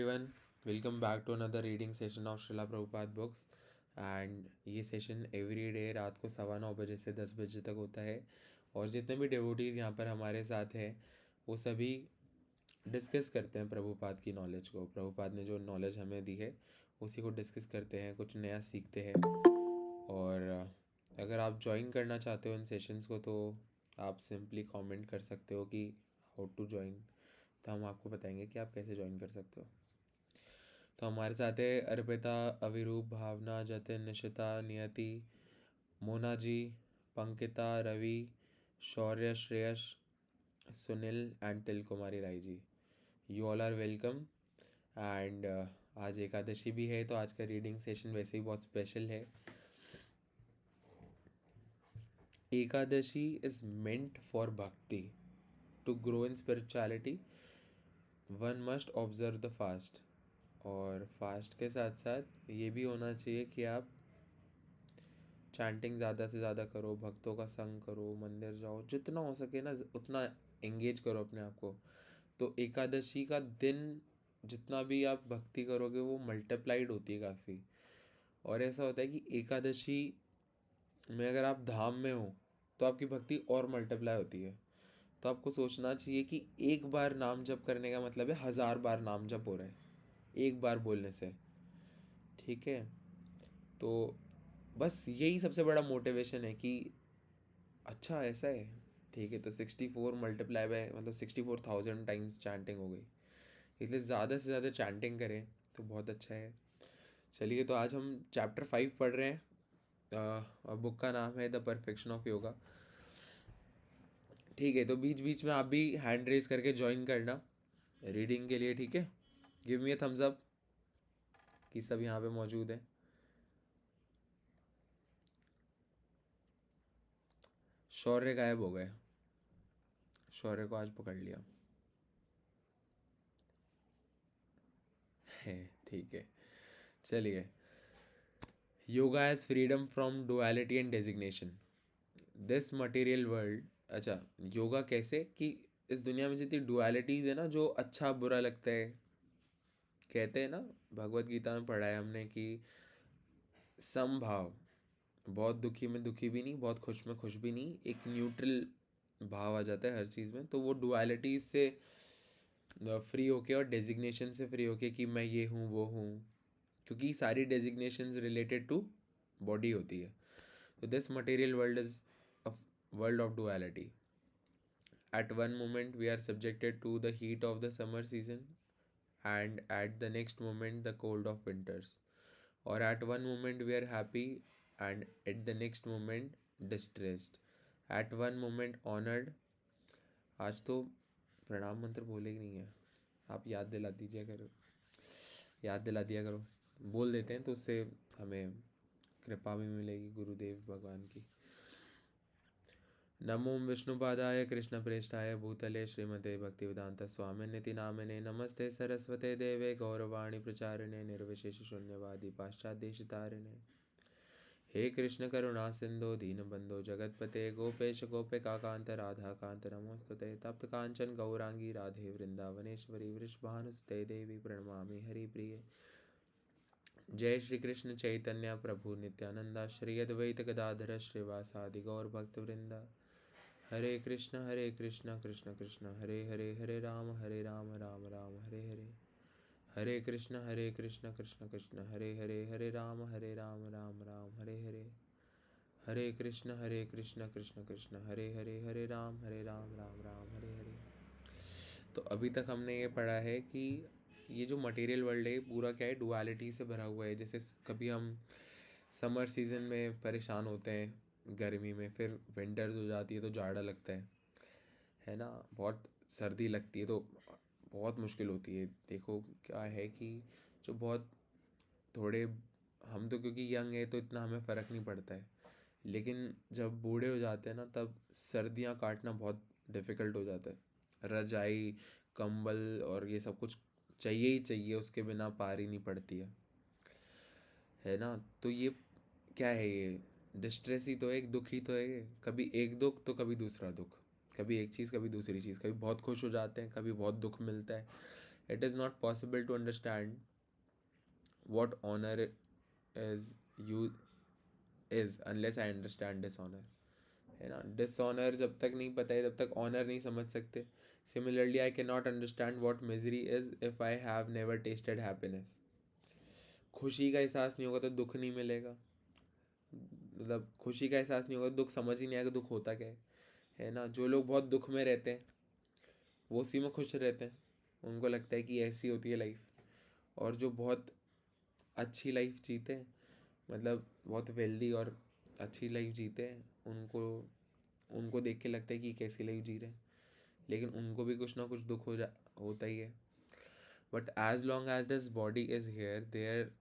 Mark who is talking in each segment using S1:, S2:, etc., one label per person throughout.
S1: Everyone, welcome back to another reading session of Srila Prabhupada books and ये session every day रात को 9:15 से 10 बजे तक होता है। और जितने भी डिवोटीज़ यहाँ पर हमारे साथ हैं वो सभी डिस्कस करते हैं प्रभुपाद की नॉलेज को। प्रभुपाद ने जो नॉलेज हमें दी है उसी को डिस्कस करते हैं, कुछ नया सीखते हैं। और अगर आप ज्वाइन करना चाहते हो इन सेशंस को तो आप सिंपली कमेंट कर सकते हो कि हाउ टू ज्वाइन, तो हम आपको बताएंगे कि आप कैसे ज्वाइन कर सकते हो। तो हमारे साथ है अर्पिता, अविरूप, भावना, Jatin, Nishita, Niyati, Mona ji, Pankita, Ravi, Shaurya, Shreyas, Sunil and Til Kumari Rai ji. You all are welcome. And आज एकादशी भी है तो आज का रीडिंग सेशन वैसे ही बहुत स्पेशल है। Ekadashi is meant for bhakti. To grow in spirituality one must observe the fast. और फास्ट के साथ साथ ये भी होना चाहिए कि आप चैंटिंग ज़्यादा से ज़्यादा करो, भक्तों का संग करो, मंदिर जाओ, जितना हो सके ना उतना एंगेज करो अपने आप को। तो एकादशी का दिन जितना भी आप भक्ति करोगे वो मल्टीप्लाइड होती है काफ़ी। और ऐसा होता है कि एकादशी में अगर आप धाम में हो तो आपकी भक्ति और मल्टीप्लाई होती है। तो आपको सोचना चाहिए कि एक बार नाम जप करने का मतलब है 1000 बार नाम जप हो रहा है एक बार बोलने से। ठीक है, तो बस यही सबसे बड़ा मोटिवेशन है कि अच्छा ऐसा है। ठीक है, तो 64 मल्टीप्लाई बाय मतलब 64,000 टाइम्स चैंटिंग हो गई, इसलिए ज़्यादा से ज़्यादा चैंटिंग करें तो बहुत अच्छा है। चलिए, तो आज हम चैप्टर 5 पढ़ रहे हैं और बुक का नाम है द परफेक्शन ऑफ योगा। ठीक है, तो बीच बीच में आप भी हैंड रेज करके ज्वाइन करना रीडिंग के लिए। ठीक है, give me a thumbs up कि सब यहाँ पे मौजूद हैं। शौर्य गायब हो गए, शौर्य को आज पकड़ लिया है। ठीक है, चलिए। Yoga as freedom from duality and designation this material world. अच्छा, योगा कैसे कि इस दुनिया में जितनी डुअलिटीज़ है ना, जो अच्छा बुरा लगता है, कहते हैं ना, भगवत गीता में पढ़ा है हमने कि समभाव, बहुत दुखी में दुखी भी नहीं, बहुत खुश में खुश भी नहीं, एक न्यूट्रल भाव आ जाता है हर चीज़ में। तो वो डुअलिटीज से फ्री होके और डेजिग्नेशन से फ्री होके कि मैं ये हूँ वो हूँ, क्योंकि सारी डेजिग्नेशंस रिलेटेड टू बॉडी होती है। तो this material world is a world of duality. At one moment we are subjected to the heat of the summer season, and at the next moment the cold of winters. Or at one moment we are happy, and at the next moment distressed. At one moment honored. आज तो प्रणाम मंत्र बोले ही नहीं है, आप याद दिला दीजिए करो, याद दिला दिया करो। बोल देते हैं तो उससे हमें कृपा भी मिलेगी गुरुदेव भगवान की। नमो विष्णुपादाय कृष्णप्रेष्ठाय भूतले श्रीमते भक्तिवेदांत स्वामिनिति नामिने नमस्ते सरस्वते देवे गौरवाणी प्रचारिणे निर्विशेष शून्यवादी पाश्चात्यदेशतारिणे। हे कृष्ण करुणा सिंधु दीनबंधो जगतपते गोपेश गोपिकांत राधा कांत नमोस्तुते। तप्त कांचन गौरांगी राधे वृंदावनेश्वरी वृषभानुसुते देवी प्रणमामि हरिप्रिये। जय श्री कृष्ण चैतन्य प्रभु नित्यानंदा श्री अद्वैत गदाधर श्रीवासादि गौर भक्त वृंदा। हरे कृष्ण कृष्ण कृष्ण हरे हरे, हरे राम राम राम हरे हरे। हरे कृष्ण कृष्ण कृष्ण हरे हरे, हरे राम राम राम हरे हरे। हरे कृष्ण कृष्ण कृष्ण हरे हरे, हरे राम राम राम हरे हरे। तो अभी तक हमने ये पढ़ा है कि ये जो मटेरियल वर्ल्ड है पूरा क्या है, डुअलिटी से भरा हुआ है। जैसे कभी हम समर सीजन में परेशान होते हैं गर्मी में, फिर विंटर्स हो जाती है तो जाड़ा लगता है ना, बहुत सर्दी लगती है तो बहुत मुश्किल होती है। देखो क्या है कि जो बहुत थोड़े, हम तो क्योंकि यंग है तो इतना हमें फ़र्क नहीं पड़ता है, लेकिन जब बूढ़े हो जाते हैं ना तब सर्दियाँ काटना बहुत डिफ़िकल्ट हो जाता है। रजाई, कंबल और ये सब कुछ चाहिए ही चाहिए, उसके बिना पार ही नहीं पड़ती है ना। तो ये क्या है, ये डिस्ट्रेस ही तो है, एक दुख ही तो है ये। कभी एक दुख तो कभी दूसरा दुख, कभी एक चीज़ कभी दूसरी चीज़, कभी बहुत खुश हो जाते हैं कभी बहुत दुख मिलता It is not possible to understand what honor is you is unless I understand dishonor. है ना, डिसऑनर जब तक नहीं पता है तब तक ऑनर नहीं समझ सकते. Similarly I can not understand what misery is if I have never tested happiness. खुशी का एहसास नहीं होगा तो दुख नहीं मिलेगा. मतलब खुशी का एहसास नहीं होगा तो दुख समझ ही नहीं आएगा दुख होता क्या है ना. जो लोग बहुत दुख में रहते हैं वो उसी में खुश रहते हैं. उनको लगता है कि ऐसी होती है लाइफ. और जो बहुत अच्छी लाइफ जीते हैं, मतलब बहुत वेल्दी और अच्छी लाइफ जीते हैं, उनको उनको देख के लगता है कि कैसी लाइफ जी रहे हैं. लेकिन उनको भी कुछ ना कुछ दुख होता ही है. But as long as this body is here, there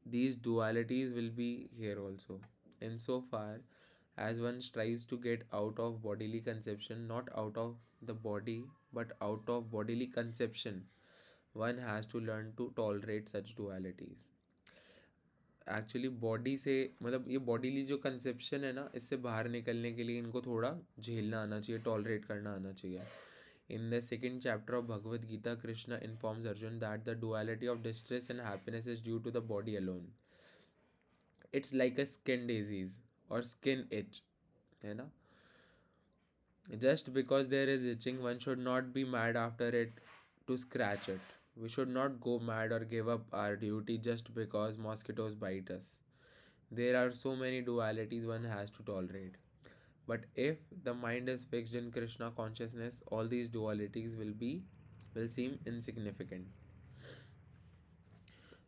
S1: these dualities will be here also. In so far as one strives to get out of bodily conception, not out of the body but out of bodily conception, one has to learn to tolerate such dualities. Actually body से, मतलब ये bodily जो conception है ना, इससे बाहर निकलने के लिए इनको थोड़ा झेलना आना चाहिए, टॉलरेट करना आना चाहिए. In the second chapter of Bhagavad Gita, Krishna informs Arjun that the duality of distress and happiness is due to the body alone. It's like a skin disease और स्किन इच, है ना. Just because there is itching, one should not be mad after it to scratch it. We should not go mad or give up our duty just because mosquitoes bite us. There are so many dualities one has to tolerate. But if the mind is fixed in Krishna consciousness, all these dualities will seem insignificant.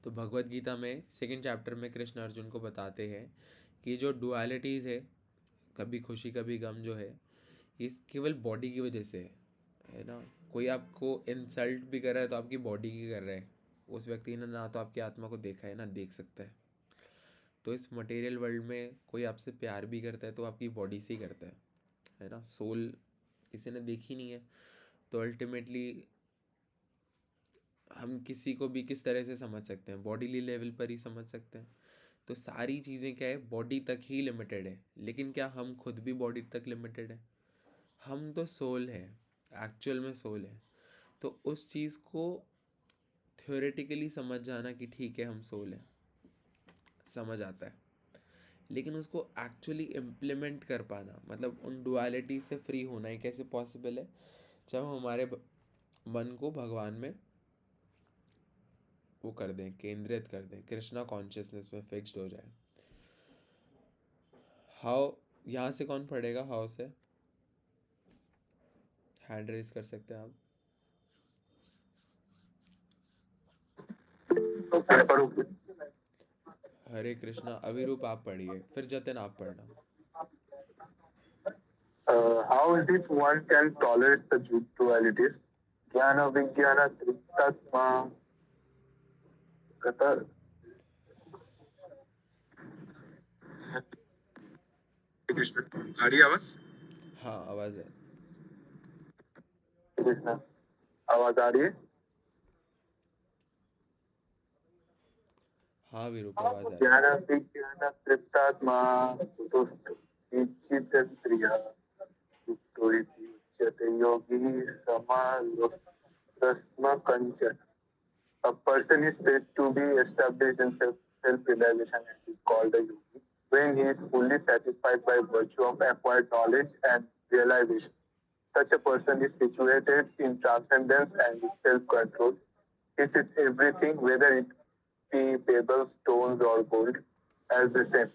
S1: तो भगवत गीता में second chapter में कृष्ण अर्जुन को बताते हैं कि जो डुअलिटीज़ है, कभी खुशी कभी गम, जो है ये केवल बॉडी की वजह से है ना. कोई आपको इंसल्ट भी कर रहा है तो आपकी बॉडी की कर रहा है. उस व्यक्ति ने ना तो आपकी आत्मा को देखा है ना देख सकता है. तो इस मटेरियल वर्ल्ड में कोई आपसे प्यार भी करता है तो आपकी बॉडी से ही करता है ना. सोल किसी ने देखी नहीं है. तो अल्टीमेटली हम किसी को भी किस तरह से समझ सकते हैं, बॉडीली लेवल पर ही समझ सकते हैं. तो सारी चीज़ें क्या है, बॉडी तक ही लिमिटेड है. लेकिन क्या हम खुद भी बॉडी तक लिमिटेड है? हम तो सोल है, एक्चुअल में सोल है. तो उस चीज़ को थ्योरेटिकली समझ जाना कि ठीक है हम सोल हैं, समझ आता है. लेकिन उसको एक्चुअली इम्प्लीमेंट कर पाना, मतलब उन डुअलिटी से फ्री होना ही कैसे पॉसिबल है? जब हम हमारे मन को भगवान में वो कर दें, केंद्रित कर दें, कृष्णा कॉन्शियसनेस में फिक्स्ड हो जाए. हाउ, यहाँ से कौन पढ़ेगा? हाउ से हैंड रेज कर सकते हैं आप. हरे कृष्णा. अविरूप आप पढ़िए, फिर जतिन आप पढ़ना.
S2: How is it one can tolerate the dualities? Jnana Vijnana Triptatma Kata. Krishna आ रही आवाज?
S1: हाँ आवाज है.
S2: कृष्ण आवाज आ रही है?
S1: हाँ विरूप आवाज आ रही है.
S2: ज्ञान विज्ञान तृप्तात्मा कुतुस्थ विचित्रिया युक्तो इति उच्यते योगी समालोष्टस्म कंचन. A person is said to be established in self-realization and is called a yogi when he is fully satisfied by virtue of acquired knowledge and realization. Such a person is situated in transcendence and is self-controlled. He sees everything, whether it be pebbles, stones, or gold, as the same.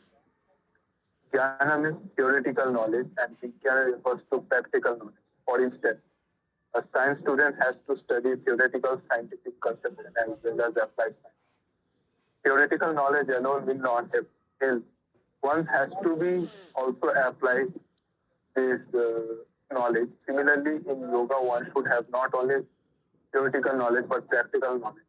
S2: Jnana means theoretical knowledge and Vijnana refers to practical knowledge. For instance, a science student has to study theoretical scientific concepts as well as applied science. Theoretical knowledge alone will not help. One has to be also apply this knowledge. Similarly, in yoga, one should have not only theoretical knowledge but practical knowledge.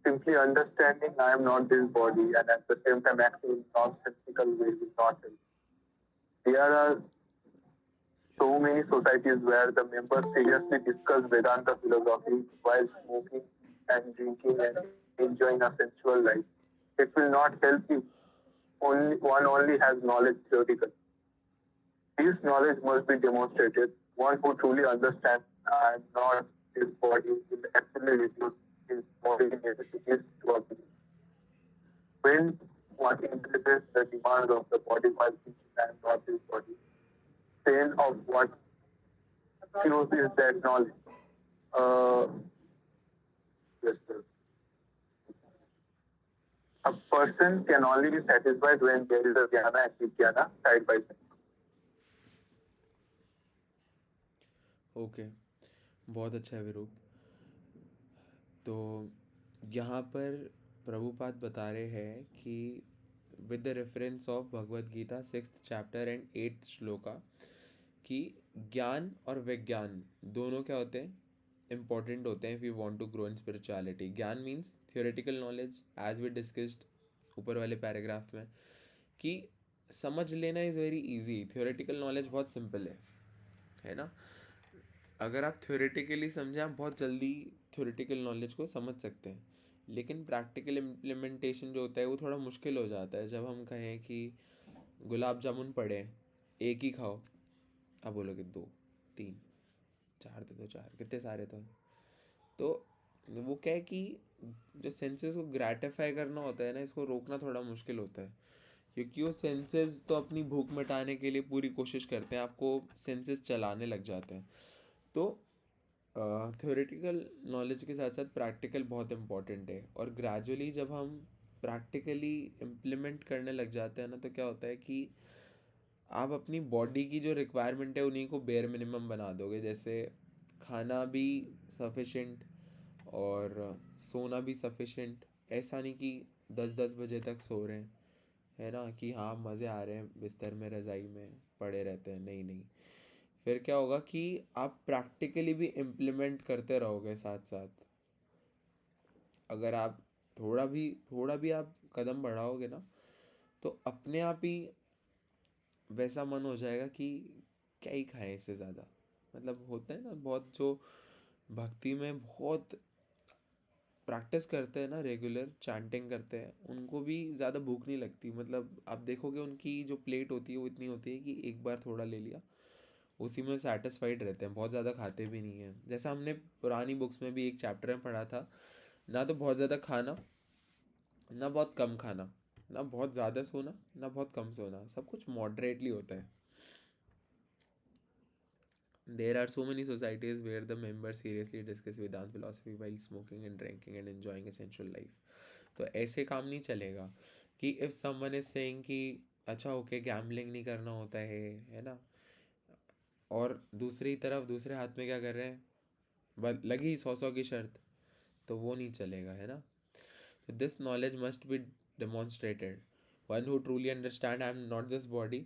S2: Simply understanding I am not this body and at the same time acting in nonsensical way will not help. There are so many societies where the members seriously discuss Vedanta philosophy while smoking and drinking and enjoying a sensual life. It will not help you. One only has knowledge theoretically. This knowledge must be demonstrated. One who truly understands I am not his body will actually reduce his body necessities to a minimum. When one increases the demand of the body while thinking and not his body, pain of what fuels is that knowledge. Uh, yes, sir. A person can only be satisfied when there is a jnana and vijnana side by side.
S1: Okay, बहुत अच्छा है विरूप। तो यहाँ पर प्रभुपाद बता रहे हैं कि with the reference of Bhagavad Gita 6th chapter and 8th shloka कि ज्ञान और विज्ञान दोनों क्या होते हैं, इम्पॉर्टेंट होते हैं if you want to grow in spirituality. Gyan means theoretical knowledge as we discussed ऊपर वाले पैराग्राफ में, कि समझ लेना is very easy, theoretical knowledge बहुत सिंपल है ना। अगर आप थ्योरेटिकली समझें, आप बहुत जल्दी थ्योरेटिकल नॉलेज को समझ सकते हैं, लेकिन प्रैक्टिकल इम्प्लीमेंटेशन जो होता है वो थोड़ा मुश्किल हो जाता है। जब हम कहें कि गुलाब जामुन पड़े, एक ही खाओ, आप बोलोगे 2 3 4 दे दो, 4 कितने सारे तो वो क्या है कि जो सेंसेस को ग्रेटिफाई करना होता है ना, इसको रोकना थोड़ा मुश्किल होता है, क्योंकि वो सेंसेस तो अपनी भूख मिटाने के लिए पूरी कोशिश करते हैं, आपको सेंसेस चलाने लग जाते हैं। तो थ्योरेटिकल नॉलेज के साथ साथ प्रैक्टिकल बहुत इम्पॉर्टेंट है, और ग्रेजुअली जब हम प्रैक्टिकली इम्प्लीमेंट करने लग जाते हैं ना, तो क्या होता है कि आप अपनी बॉडी की जो रिक्वायरमेंट है उन्हीं को बेयर मिनिमम बना दोगे। जैसे खाना भी सफिशेंट और सोना भी सफिशेंट, ऐसा नहीं कि 10-10 बजे तक सो रहे हैं, है ना, कि हाँ मज़े आ रहे हैं बिस्तर में रज़ाई में पड़े रहते हैं, नहीं नहीं। फिर क्या होगा कि आप प्रैक्टिकली भी इम्प्लीमेंट करते रहोगे साथ साथ। अगर आप थोड़ा भी आप कदम बढ़ाओगे ना, तो अपने आप ही वैसा मन हो जाएगा कि क्या ही खाएं इससे ज़्यादा। मतलब होता है ना, बहुत जो भक्ति में बहुत प्रैक्टिस करते हैं ना, रेगुलर चैंटिंग करते हैं, उनको भी ज़्यादा भूख नहीं लगती। मतलब आप देखोगे उनकी जो प्लेट होती है वो इतनी होती है कि एक बार थोड़ा ले लिया, उसी में सेटिस्फाइड रहते हैं, बहुत ज़्यादा खाते भी नहीं हैं। जैसा हमने पुरानी बुक्स में भी एक चैप्टर में पढ़ा था, ना तो बहुत ज़्यादा खाना, ना बहुत कम खाना, ना बहुत ज़्यादा सोना, ना बहुत कम सोना, सब कुछ मॉडरेटली होता है। There are so many societies where the members seriously discuss Vedant philosophy while smoking and drinking and enjoying a sensual life. तो ऐसे काम नहीं चलेगा कि if someone is saying कि अच्छा ओके गैम्बलिंग नहीं करना होता है ना, और दूसरी तरफ दूसरे हाथ में क्या कर रहे हैं, लगी 100 की शर्त, तो वो नहीं चलेगा, है ना। तो this knowledge must be demonstrated. One who truly understand I am not this body,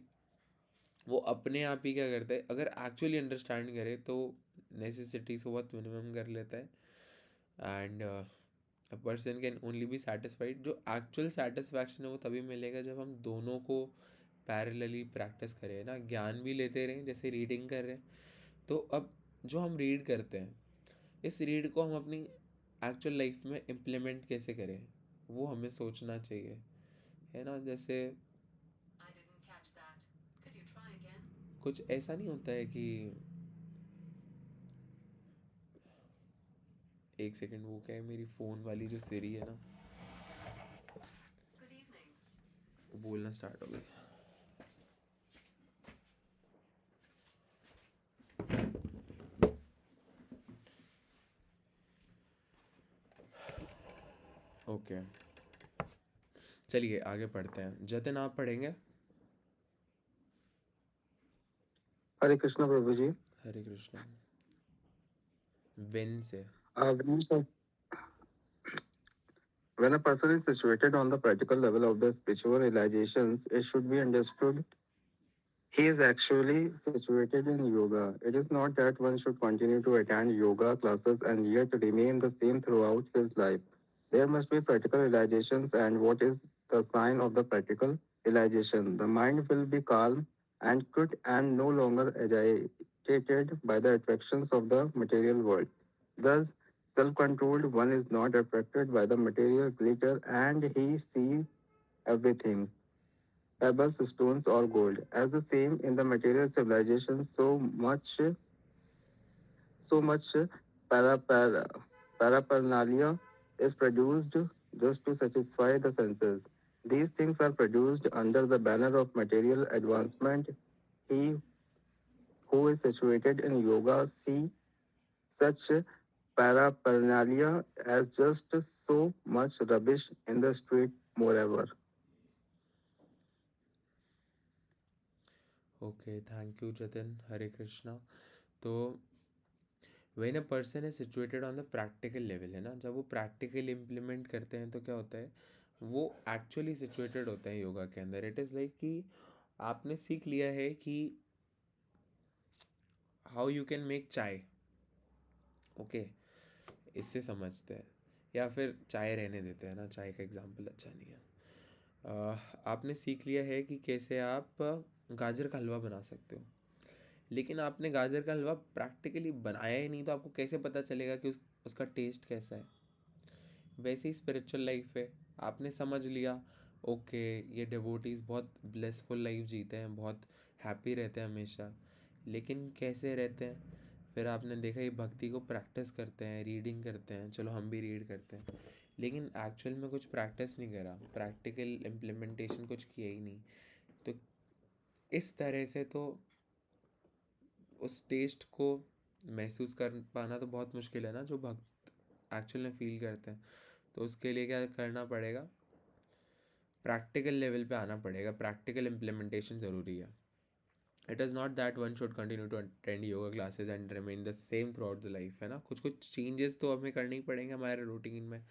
S1: वो अपने आप ही क्या करता है, अगर एक्चुअली अंडरस्टैंड करे तो नेसेसिटीज को बहुत मिनिमम कर लेता है। And a person can only be satisfied, जो एक्चुअल सेटिस्फैक्शन है वो तभी मिलेगा जब हम दोनों को पैरेलली प्रैक्टिस करें ना, ज्ञान भी लेते रहें जैसे रीडिंग कर रहे हैं। तो अब जो हम रीड करते हैं, इस रीड को हम अपनी एक्चुअल लाइफ में इम्प्लीमेंट कैसे करें, वो हमें सोचना चाहिए, है ना। जैसे कुछ ऐसा नहीं होता है कि एक सेकंड, वो क्या है, मेरी फ़ोन वाली जो सिरी है ना, वो बोलना स्टार्ट हो गई। ओके, चलिए आगे पढ़ते हैं। जतिन आप पढ़ेंगे।
S3: हरे कृष्ण प्रभु जी।
S1: हरे कृष्ण। वेन से
S3: When when a person is situated on the practical level of the spiritual realizations, it should be understood he is actually situated in yoga. It is not that one should continue to attend yoga classes and yet remain the same throughout his life. There must be practical realizations, and what is the sign of the practical realization? The mind will be calm and good and no longer agitated by the attractions of the material world. Thus, self-controlled one is not attracted by the material glitter and he sees everything pebbles, stones, or gold. As the same in the material civilization, so much paraphernalia is produced just to satisfy the senses. These things are produced under the banner of material advancement. He who is situated in yoga see such paraphernalia as just so much rubbish in the street, moreover.
S1: Okay, thank you, Jatin. Hare Krishna. तो when a person is situated on the practical level, है ना, जब वो practical implement करते हैं तो क्या होता है, वो actually situated होते हैं योगा के अंदर. It is like कि आपने सीख लिया है कि how you can make चाय. ओके, इससे समझते हैं. या फिर चाय रहने देते हैं ना, चाय का एग्जाम्पल अच्छा नहीं है. आपने सीख लिया है कि कैसे आप गाजर का हलवा बना सकते हो, लेकिन आपने गाजर का हलवा प्रैक्टिकली बनाया ही नहीं, तो आपको कैसे पता चलेगा कि उसका टेस्ट कैसा है. वैसे ही स्पिरिचुअल लाइफ है. आपने समझ लिया, ओके, ये डिवोटीज बहुत ब्लेसफुल लाइफ जीते हैं, बहुत हैप्पी रहते हैं हमेशा, लेकिन कैसे रहते हैं. फिर आपने देखा ये भक्ति को प्रैक्टिस करते हैं, रीडिंग करते हैं, चलो हम भी रीड करते हैं, लेकिन एक्चुअल में कुछ प्रैक्टिस नहीं करा, प्रैक्टिकल इम्प्लीमेंटेशन कुछ किया ही नहीं. तो इस तरह से तो उस टेस्ट को महसूस कर पाना तो बहुत मुश्किल है ना, जो भक्त एक्चुअल में फील करते हैं. तो उसके लिए क्या करना पड़ेगा, प्रैक्टिकल लेवल पे आना पड़ेगा. प्रैक्टिकल इम्प्लीमेंटेशन ज़रूरी है. It is not that one should continue to attend yoga classes and remain the same throughout the life, है ना. कुछ कुछ चेंजेस तो हमें करने ही पड़ेंगे हमारे रूटीन में.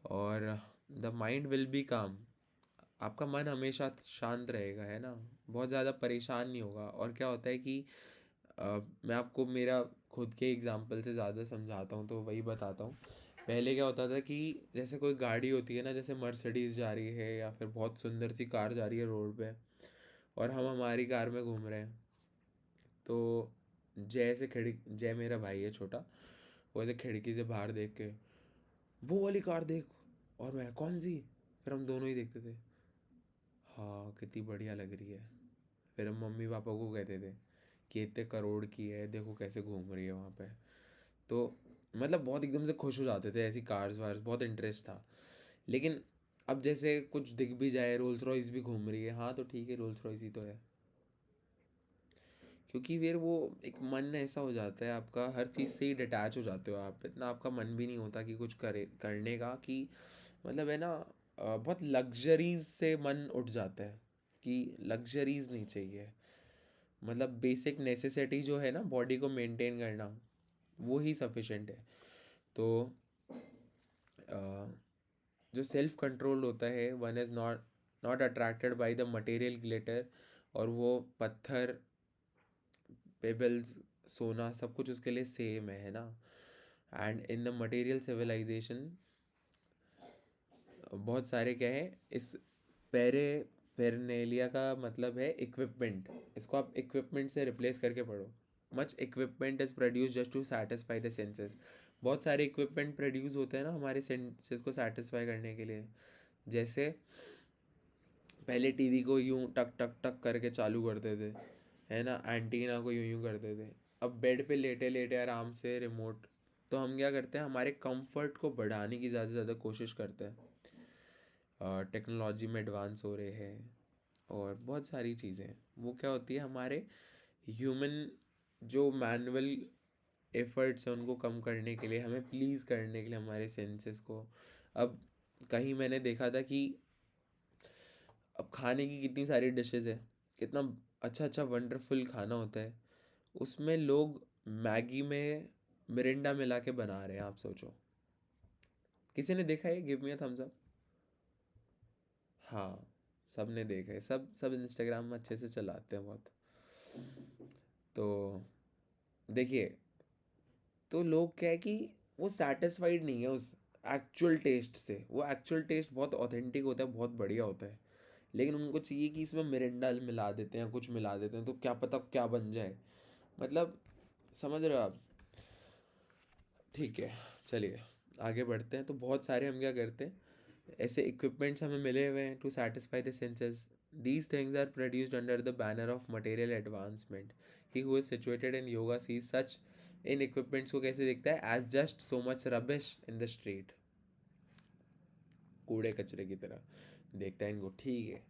S1: और द माइंड विल बी काम. आपका मन हमेशा शांत रहेगा, है ना, बहुत ज़्यादा परेशान नहीं होगा. और क्या होता है कि मैं आपको मेरा खुद के एग्जाम्पल से ज़्यादा समझाता हूँ, तो वही बताता हूँ. पहले क्या होता था कि जैसे कोई गाड़ी होती है ना, जैसे मर्सिडीज़ जा रही है या फिर बहुत सुंदर सी कार जा रही है रोड पे, और हम हमारी कार में घूम रहे हैं. तो जय मेरा भाई है छोटा, वो ऐसे खिड़की से बाहर देख के, वो वाली कार देख, और मैं कौन सी. फिर हम दोनों ही देखते थे, हाँ कितनी बढ़िया लग रही है. फिर हम मम्मी पापा को कहते थे कि इतने करोड़ की है, देखो कैसे घूम रही है वहाँ पे. तो मतलब बहुत एकदम से खुश हो जाते थे, ऐसी कार्स वार्स बहुत इंटरेस्ट था. लेकिन अब जैसे कुछ दिख भी जाए, रोल्स रॉयस भी घूम रही है, हाँ तो ठीक है, रोल्स रॉयस ही तो है. क्योंकि फिर वो एक मन ऐसा हो जाता है आपका, हर चीज़ से ही डिटैच हो जाते हो आप, इतना आपका मन भी नहीं होता कि कुछ करने का, कि मतलब है ना, बहुत लग्जरीज से मन उठ जाता है कि लग्जरीज नहीं चाहिए. मतलब बेसिक नेसेसिटी जो है ना, बॉडी को मेंटेन करना, वो ही सफिशेंट है. तो जो सेल्फ कंट्रोल होता है, one is not not attracted by the material glitter. और वो पत्थर, पेबल्स, सोना, सब कुछ उसके लिए सेम है ना. And in the material civilization बहुत सारे क्या है, इस पेरे पेरनेलिया का मतलब है इक्विपमेंट. इसको आप इक्विपमेंट से रिप्लेस करके पढ़ो. Much equipment is produce just to satisfy the senses. बहुत सारे इक्विपमेंट प्रोड्यूस होते हैं ना हमारे सेंसेस को सेटिस्फाई करने के लिए. जैसे पहले टीवी को यूं टक टक टक करके चालू करते थे, है ना, एंटीना को यूं यूं करते थे. अब बेड पे लेटे लेटे आराम से रिमोट. तो हम क्या करते हैं, हमारे कंफर्ट को बढ़ाने की ज़्यादा से ज़्यादा कोशिश करते हैं. टेक्नोलॉजी में एडवांस हो रहे हैं और बहुत सारी चीज़ें, वो क्या होती है, हमारे ह्यूमन जो मैनुअल एफर्ट्स हैं उनको कम करने के लिए, हमें प्लीज़ करने के लिए हमारे सेंसेस को. अब कहीं मैंने देखा था कि अब खाने की कितनी सारी डिशेस है, कितना अच्छा अच्छा वंडरफुल खाना होता है, उसमें लोग मैगी में मिरिंडा मिला के बना रहे हैं. आप सोचो, किसी ने देखा है, give me a thumbs up. हाँ, सब ने देखा है, सब सब इंस्टाग्राम में अच्छे से चलाते हैं बहुत. तो देखिए, तो लोग क्या है कि वो सेटिस्फाइड नहीं है उस एक्चुअल टेस्ट से. वो एक्चुअल टेस्ट बहुत ऑथेंटिक होता है, बहुत बढ़िया होता है, लेकिन उनको चाहिए कि इसमें मिरिंडा मिला देते हैं, कुछ मिला देते हैं, तो क्या पता क्या बन जाए. मतलब समझ रहे हो आप. ठीक है, चलिए आगे बढ़ते हैं. तो बहुत सारे हम क्या करते हैं, ऐसे इक्विपमेंट्स हमें मिले हुए हैं to satisfy the senses. These things are produced under the banner of material advancement. He who is situated in yoga sees such in equipments को कैसे देखता है? As just so much rubbish in the street, कूड़े कचरे की तरह देखता है इनको। ठीक है,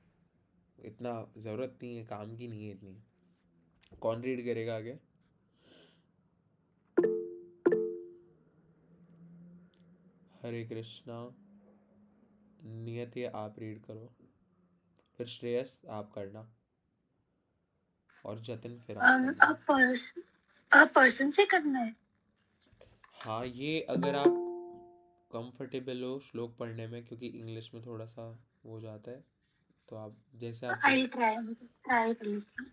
S1: इतना ज़रूरत नहीं है, काम की नहीं है इतनी। कौन रीड करेगा आगे? हरे कृष्णा। नियति आप रीड करो, फिर श्रेयस आप करना, और जतिन फिर आप करना।
S4: पर्सन से करना है।
S1: हाँ, ये अगर आप कंफर्टेबल हो श्लोक पढ़ने में, क्योंकि इंग्लिश में थोड़ा सा हो जाता है, तो आप जैसे आप
S4: आई ट्राई कर लेती हूँ।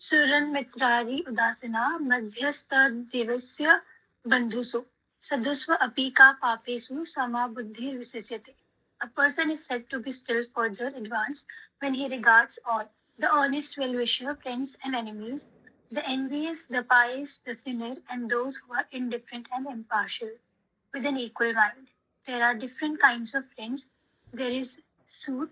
S4: सुरन मित्रारि उदासीना मध्यस्थ देवस्य बंधुषु सदस्व अपि का पापेषु समा बुद्धि विशेष्यते. A person is said to be still further advanced when he regards all, the honest well-wisher, friends and enemies, the envious, the pious, the sinner, and those who are indifferent and impartial, with an equal mind. There are different kinds of friends. There is Sooth,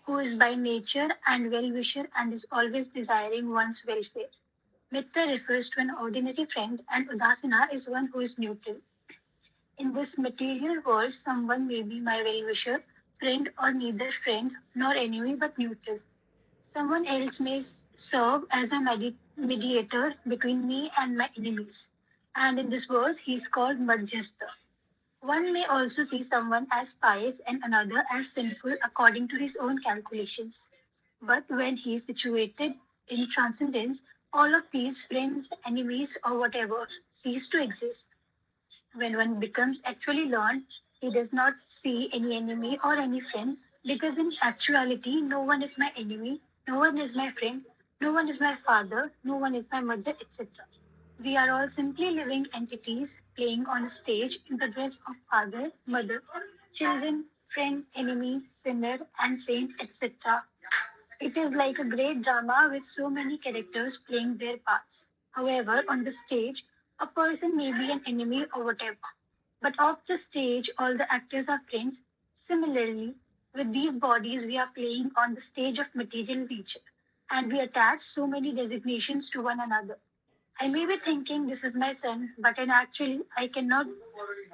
S4: who is by nature and well-wisher and is always desiring one's welfare. Mitra refers to an ordinary friend, and Udasina is one who is neutral. In this material world, someone may be my well-wisher, friend, or neither friend nor enemy but neutral. Someone else may serve as a mediator between me and my enemies. And in this verse, he is called Madhyastha. One may also see someone as pious and another as sinful according to his own calculations. But when he is situated in transcendence, all of these friends, enemies, or whatever cease to exist. When one becomes actually learned, he does not see any enemy or any friend, because in actuality, no one is my enemy, no one is my friend, no one is my father, no one is my mother, etc. We are all simply living entities playing on a stage in the dress of father, mother, children, friend, enemy, sinner, and saint, etc. It is like a great drama with so many characters playing their parts. However, on the stage, a person may be an enemy or whatever. But off the stage, all the actors are friends. Similarly, with these bodies, we are playing on the stage of material nature, and we attach so many designations to one another. I may be thinking this is my son, but in actually I cannot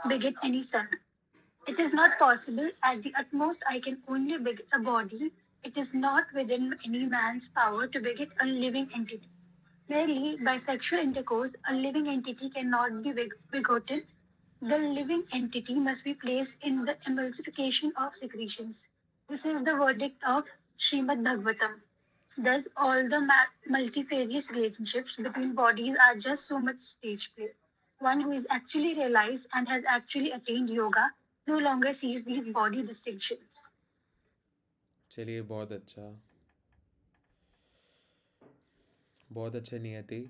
S4: beget any son. It is not possible. At the utmost, I can only beget a body. It is not within any man's power to beget a living entity. Merely by sexual intercourse, a living entity cannot be begotten. The living entity must be placed in the emulsification of secretions. This is the verdict of Srimad Bhagavatam. Thus, all the multifarious relationships between bodies are just so much stage play. One who is actually realized and has actually attained yoga no longer sees these body distinctions.
S1: चलिए, बहुत अच्छा नियति,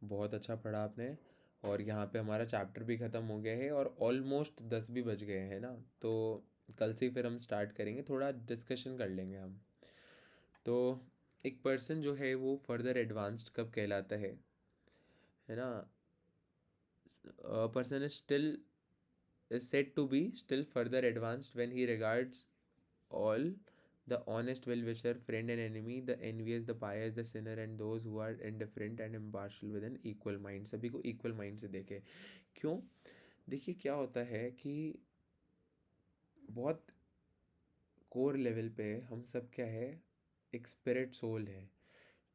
S1: बहुत अच्छा पढ़ा आपने। और यहाँ पे हमारा चैप्टर भी ख़त्म हो गया है और ऑलमोस्ट 10 भी बज गए हैं ना, तो कल से फिर हम स्टार्ट करेंगे, थोड़ा डिस्कशन कर लेंगे हम। तो एक पर्सन जो है वो फर्दर एडवांस्ड कब कहलाता है ना? Person is said to be still further advanced when he regards all, the honest well-wisher, friend and enemy, the envious, the pious, the sinner, and those who are indifferent and impartial with an equal mind. सभी को equal mind से देखे। क्यों? देखिए क्या होता है कि बहुत कोर लेवल पे हम सब क्या है, एक स्पिरिट सोल है।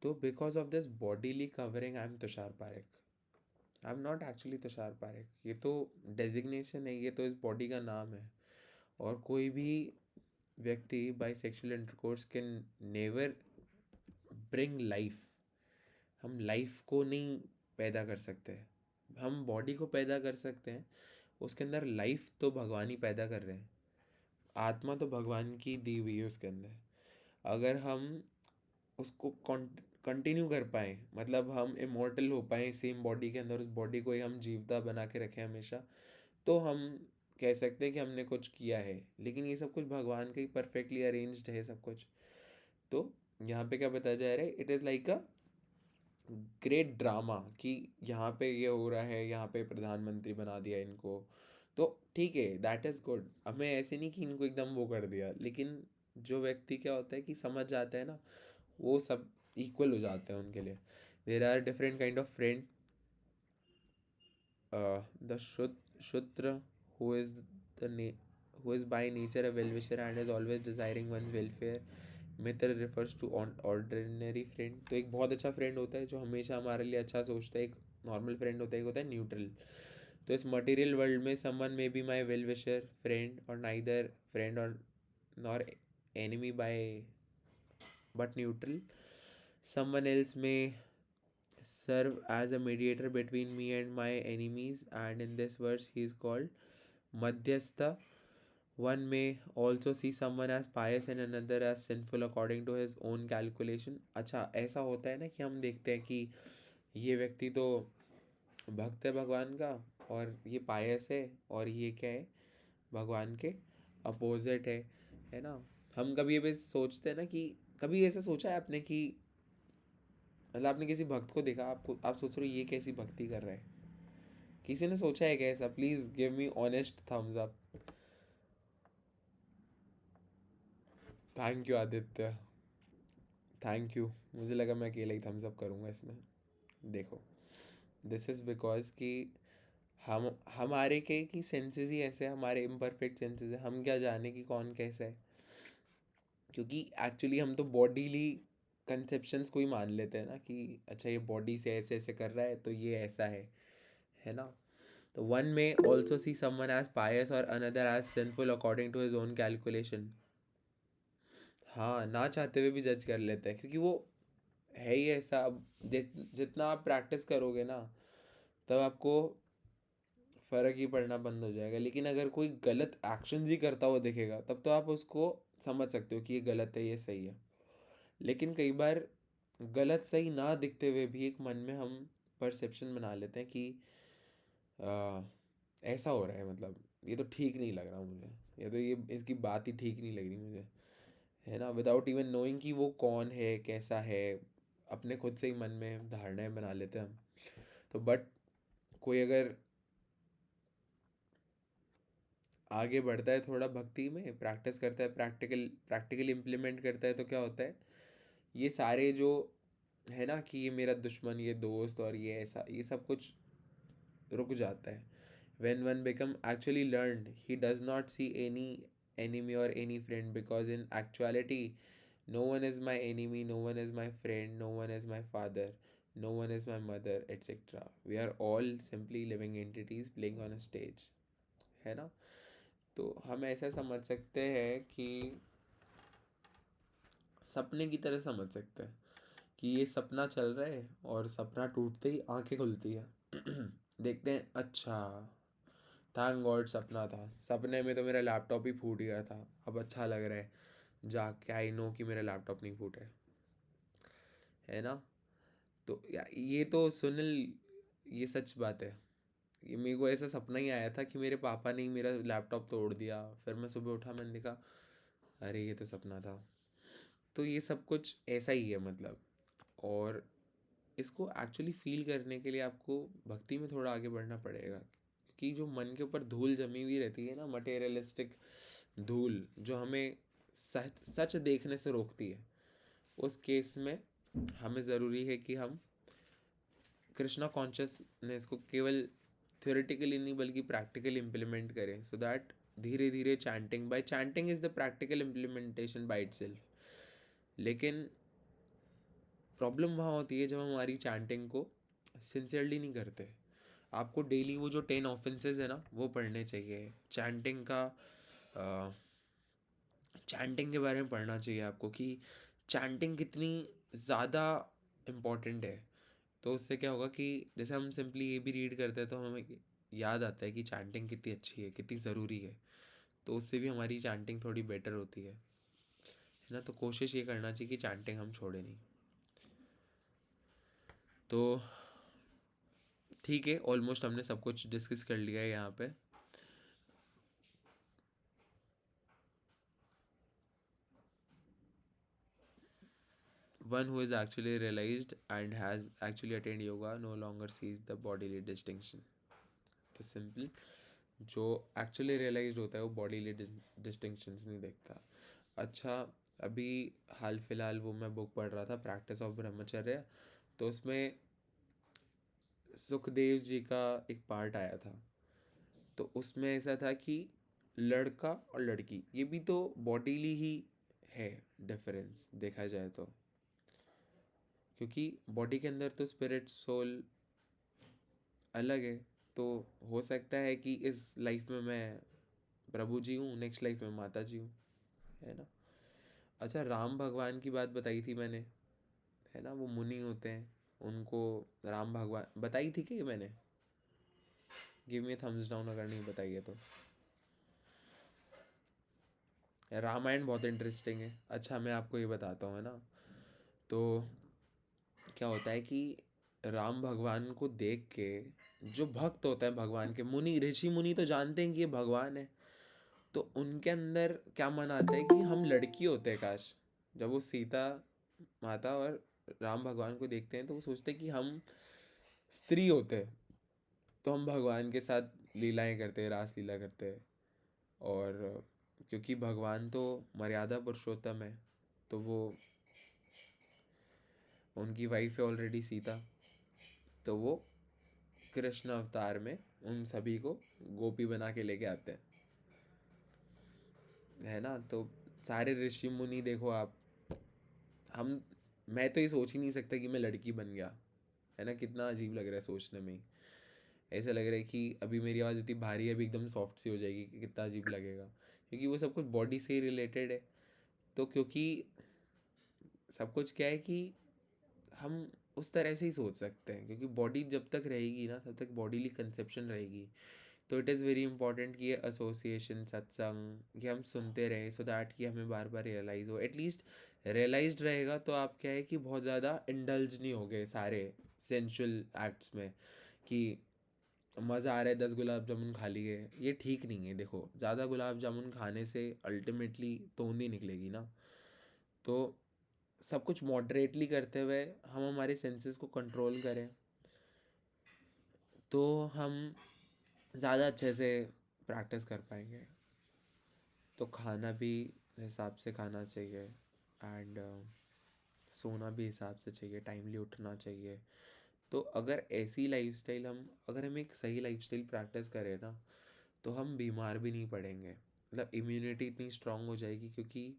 S1: तो because of this bodily covering I am Tushar Parekh, I am not actually Tushar Parekh. ये तो डेजिग्नेशन है, ये तो इस बॉडी का नाम है। और कोई भी व्यक्ति by sexual intercourse can never bring life. हम लाइफ को नहीं पैदा कर सकते, हम बॉडी को पैदा कर सकते हैं, उसके अंदर लाइफ तो भगवान ही पैदा कर रहे हैं। आत्मा तो भगवान की दी हुई है उसके अंदर। अगर हम उसको कंटिन्यू कर पाएँ, मतलब हम इमॉर्टल हो पाएँ सेम बॉडी के अंदर, उस बॉडी को ही हम जीवता बना के रखें हमेशा, तो हम कह सकते हैं कि हमने कुछ किया है। लेकिन ये सब कुछ भगवान का ही परफेक्टली अरेंज्ड है सब कुछ। तो यहाँ पे क्या बताया जा रहा है, it is like a great drama कि यहाँ पे ये हो रहा है, यहाँ पे प्रधानमंत्री बना दिया इनको, तो ठीक है, दैट इज़ गुड। हमें ऐसे नहीं कि इनको एकदम वो कर दिया, लेकिन जो व्यक्ति क्या होता है कि समझ जाता है ना, वो सब इक्वल हो जाते हैं उनके लिए। There are different kind of friend. The Shutra, who is who is by nature a well-wisher and is always desiring one's welfare. Mitra refers to ordinary friend. तो एक बहुत अच्छा फ्रेंड होता है जो हमेशा हमारे लिए अच्छा सोचता है. एक नॉर्मल फ्रेंड होता है, एक होता है न्यूट्रल. तो इस मटेरियल वर्ल्ड में someone may be my well wisher friend और नाइदर फ्रेंड और nor enemy by but neutral. Someone else may serve as a mediator between me and my enemies, and in this verse he is called Madhyastha. One may also see someone as pious and another as sinful according to his own calculation. अच्छा, ऐसा होता है ना कि हम देखते हैं कि ये व्यक्ति तो भक्त है भगवान का और ये पायस है, और ये क्या है, भगवान के अपोजिट है ना. हम कभी ये भी सोचते हैं ना कि कभी ऐसा सोचा है आपने कि मतलब आपने किसी भक्त को देखा, आप सोच रहे हो ये कैसी भक्ति कर रहा है. किसी ने सोचा है क्या ऐसा? Please give me honest thumbs up. Thank you Aditya, thank you. मुझे लगा मैं अकेला ही थम्स अप करूँगा इसमें. देखो, दिस इज़ बिकॉज कि हम हमारे के की सेंसेस ही ऐसे, हमारे इम्परफेक्ट सेंसेस है. हम क्या जाने कि कौन कैसा है, क्योंकि एक्चुअली हम तो बॉडीली कंसेप्शंस को ही मान लेते हैं ना कि अच्छा ये बॉडी से ऐसे ऐसे कर रहा है तो ये ऐसा है ना. तो one may also see someone as pious और another as sinful according to his own calculation. हाँ, ना चाहते हुए भी जज कर लेते हैं, क्योंकि वो है ही ऐसा. अब जितना आप प्रैक्टिस करोगे ना, तब आपको फ़र्क ही पड़ना बंद हो जाएगा. लेकिन अगर कोई गलत एक्शन ही करता हुआ दिखेगा, तब तो आप उसको समझ सकते हो कि ये गलत है, ये सही है. लेकिन कई बार गलत सही ना दिखते हुए भी एक मन में हम परसेप्शन बना लेते हैं कि ऐसा हो रहा है, मतलब ये तो ठीक नहीं लग रहा मुझे, या तो ये इसकी बात ही ठीक नहीं लग रही मुझे, है ना. विदाउट इवन नोइंग कि वो कौन है, कैसा है, अपने खुद से ही मन में धारणाएं बना लेते हैं हम. तो बट कोई अगर आगे बढ़ता है थोड़ा भक्ति में, प्रैक्टिस करता है, प्रैक्टिकल इम्प्लीमेंट करता है, तो क्या होता है, ये सारे जो है ना कि ये मेरा दुश्मन, ये दोस्त और ये ऐसा, ये सब कुछ रुक जाता है. when one become actually learned, he does not see any enemy or any friend, because in actuality no one is my enemy, no one is my friend, no one is my father, no one is my mother, etc. We are all simply living entities playing on a stage, है ना. तो हम ऐसा समझ सकते हैं कि सपने की तरह समझ सकते हैं कि ये सपना चल रहा है और सपना टूटते ही आंखें खुलती है. देखते हैं, अच्छा थैंक गॉड सपना था, सपने में तो मेरा लैपटॉप ही फूट गया था, अब अच्छा लग रहा है जाके, आई नो कि मेरा लैपटॉप नहीं फूटा है ना. तो ये तो सुनील, ये सच बात है. ये मेरे को ऐसा सपना ही आया था कि मेरे पापा ने ही मेरा लैपटॉप तोड़ दिया. फिर मैं सुबह उठा, मैंने देखा अरे ये तो सपना था. तो ये सब कुछ ऐसा ही है मतलब. और इसको एक्चुअली फील करने के लिए आपको भक्ति में थोड़ा आगे बढ़ना पड़ेगा, कि जो मन के ऊपर धूल जमी हुई रहती है ना, मटेरियलिस्टिक धूल, जो हमें सच देखने से रोकती है, उस केस में हमें ज़रूरी है कि हम कृष्णा कॉन्शियसनेस को केवल थ्योरेटिकली नहीं बल्कि प्रैक्टिकली इम्प्लीमेंट करें, सो दैट धीरे धीरे chanting is the practical implementation by itself. लेकिन प्रॉब्लम वहाँ होती है जब हम हमारी चैंटिंग को सिंसियरली नहीं करते. आपको डेली वो जो 10 ऑफेंसेस है ना, वो पढ़ने चाहिए. चैंटिंग के बारे में पढ़ना चाहिए आपको कि चैंटिंग कितनी ज़्यादा इम्पॉर्टेंट है. तो उससे क्या होगा कि जैसे हम सिंपली ये भी रीड करते हैं तो हमें याद आता है कि चैंटिंग कितनी अच्छी है, कितनी ज़रूरी है. तो उससे भी हमारी चैंटिंग थोड़ी बेटर होती है ना. तो कोशिश ये करना चाहिए कि चैंटिंग हम छोड़े नहीं. तो ठीक है, ऑलमोस्ट हमने सब कुछ डिस्कस कर लिया है यहाँ पे. One who is actually realized and has actually attained yoga no longer sees the bodily distinction. तो सिंपल जो एक्चुअली रियलाइज होता है वो बॉडीली डिस्टिंक्शंस नहीं देखता. अच्छा, अभी हाल फिलहाल वो मैं बुक पढ़ रहा था, प्रैक्टिस ऑफ ब्रह्मचर्य. तो उसमें सुखदेव जी का एक पार्ट आया था। तो उसमें ऐसा था कि लड़का और लड़की ये भी तो बॉडीली ही है डिफरेंस देखा जाए तो, क्योंकि बॉडी के अंदर तो स्पिरिट सोल अलग है। तो हो सकता है कि इस लाइफ में मैं प्रभु जी हूँ, नेक्स्ट लाइफ में माता जी हूँ, है ना। अच्छा, राम भगवान की बात बताई थी मैंने, है ना, वो मुनि होते हैं, उनको राम भगवान बताई थी कि मैंने? गिव मी थम्स डाउन अगर नहीं बताई है तो। रामायण बहुत इंटरेस्टिंग है। अच्छा, मैं आपको ये बताता हूँ, है ना। तो क्या होता है कि राम भगवान को देख के जो भक्त होता है भगवान के, मुनि ऋषि मुनि तो जानते हैं कि ये भगवान है, तो उनके अंदर क्या मन आता है कि हम लड़की होते हैं काश। जब वो सीता माता और राम भगवान को देखते हैं तो वो सोचते हैं कि हम स्त्री होते हैं, तो हम भगवान के साथ लीलाएं करते हैं, रास लीला करते हैं। और क्योंकि भगवान तो मर्यादा पुरुषोत्तम है, तो वो उनकी वाइफ है ऑलरेडी सीता, तो वो कृष्ण अवतार में उन सभी को गोपी बना के लेके आते हैं, है ना। तो सारे ऋषि मुनि देखो आप, हम मैं तो ये सोच ही नहीं सकता कि मैं लड़की बन गया, है ना। कितना अजीब लग रहा है सोचने में ही। ऐसा लग रहा है कि अभी मेरी आवाज़ इतनी भारी है, अभी एकदम सॉफ्ट सी हो जाएगी, कि कितना अजीब लगेगा, क्योंकि वो सब कुछ बॉडी से ही रिलेटेड है। तो क्योंकि सब कुछ क्या है कि हम उस तरह से ही सोच सकते हैं, क्योंकि बॉडी जब तक रहेगी ना तब तक बॉडीली कंसेप्शन रहेगी। तो इट इज़ वेरी इंपॉर्टेंट कि ये एसोसिएशन सत्संग ये हम सुनते रहें, सो दैट कि हमें बार बार रियलाइज़ हो। एटलीस्ट रियलाइज्ड रहेगा तो आप क्या है कि बहुत ज़्यादा इंडल्ज नहीं होगे सारे सेंशुअल एक्ट्स में, कि मज़ा आ रहा है 10 गुलाब जामुन खा लिए, ये ठीक नहीं है। देखो, ज़्यादा गुलाब जामुन खाने से अल्टीमेटली तोंदी निकलेगी ना। तो सब कुछ मॉडरेटली करते हुए हम हमारे सेंसेस को कंट्रोल करें, तो हम ज़्यादा अच्छे से प्रैक्टिस कर पाएंगे। तो खाना भी हिसाब से खाना चाहिए, एंड सोना भी हिसाब से चाहिए, टाइमली उठना चाहिए। तो अगर ऐसी लाइफस्टाइल अगर हम एक सही लाइफस्टाइल प्रैक्टिस करें ना, तो हम बीमार भी नहीं पड़ेंगे, मतलब इम्यूनिटी इतनी स्ट्रांग हो जाएगी। क्योंकि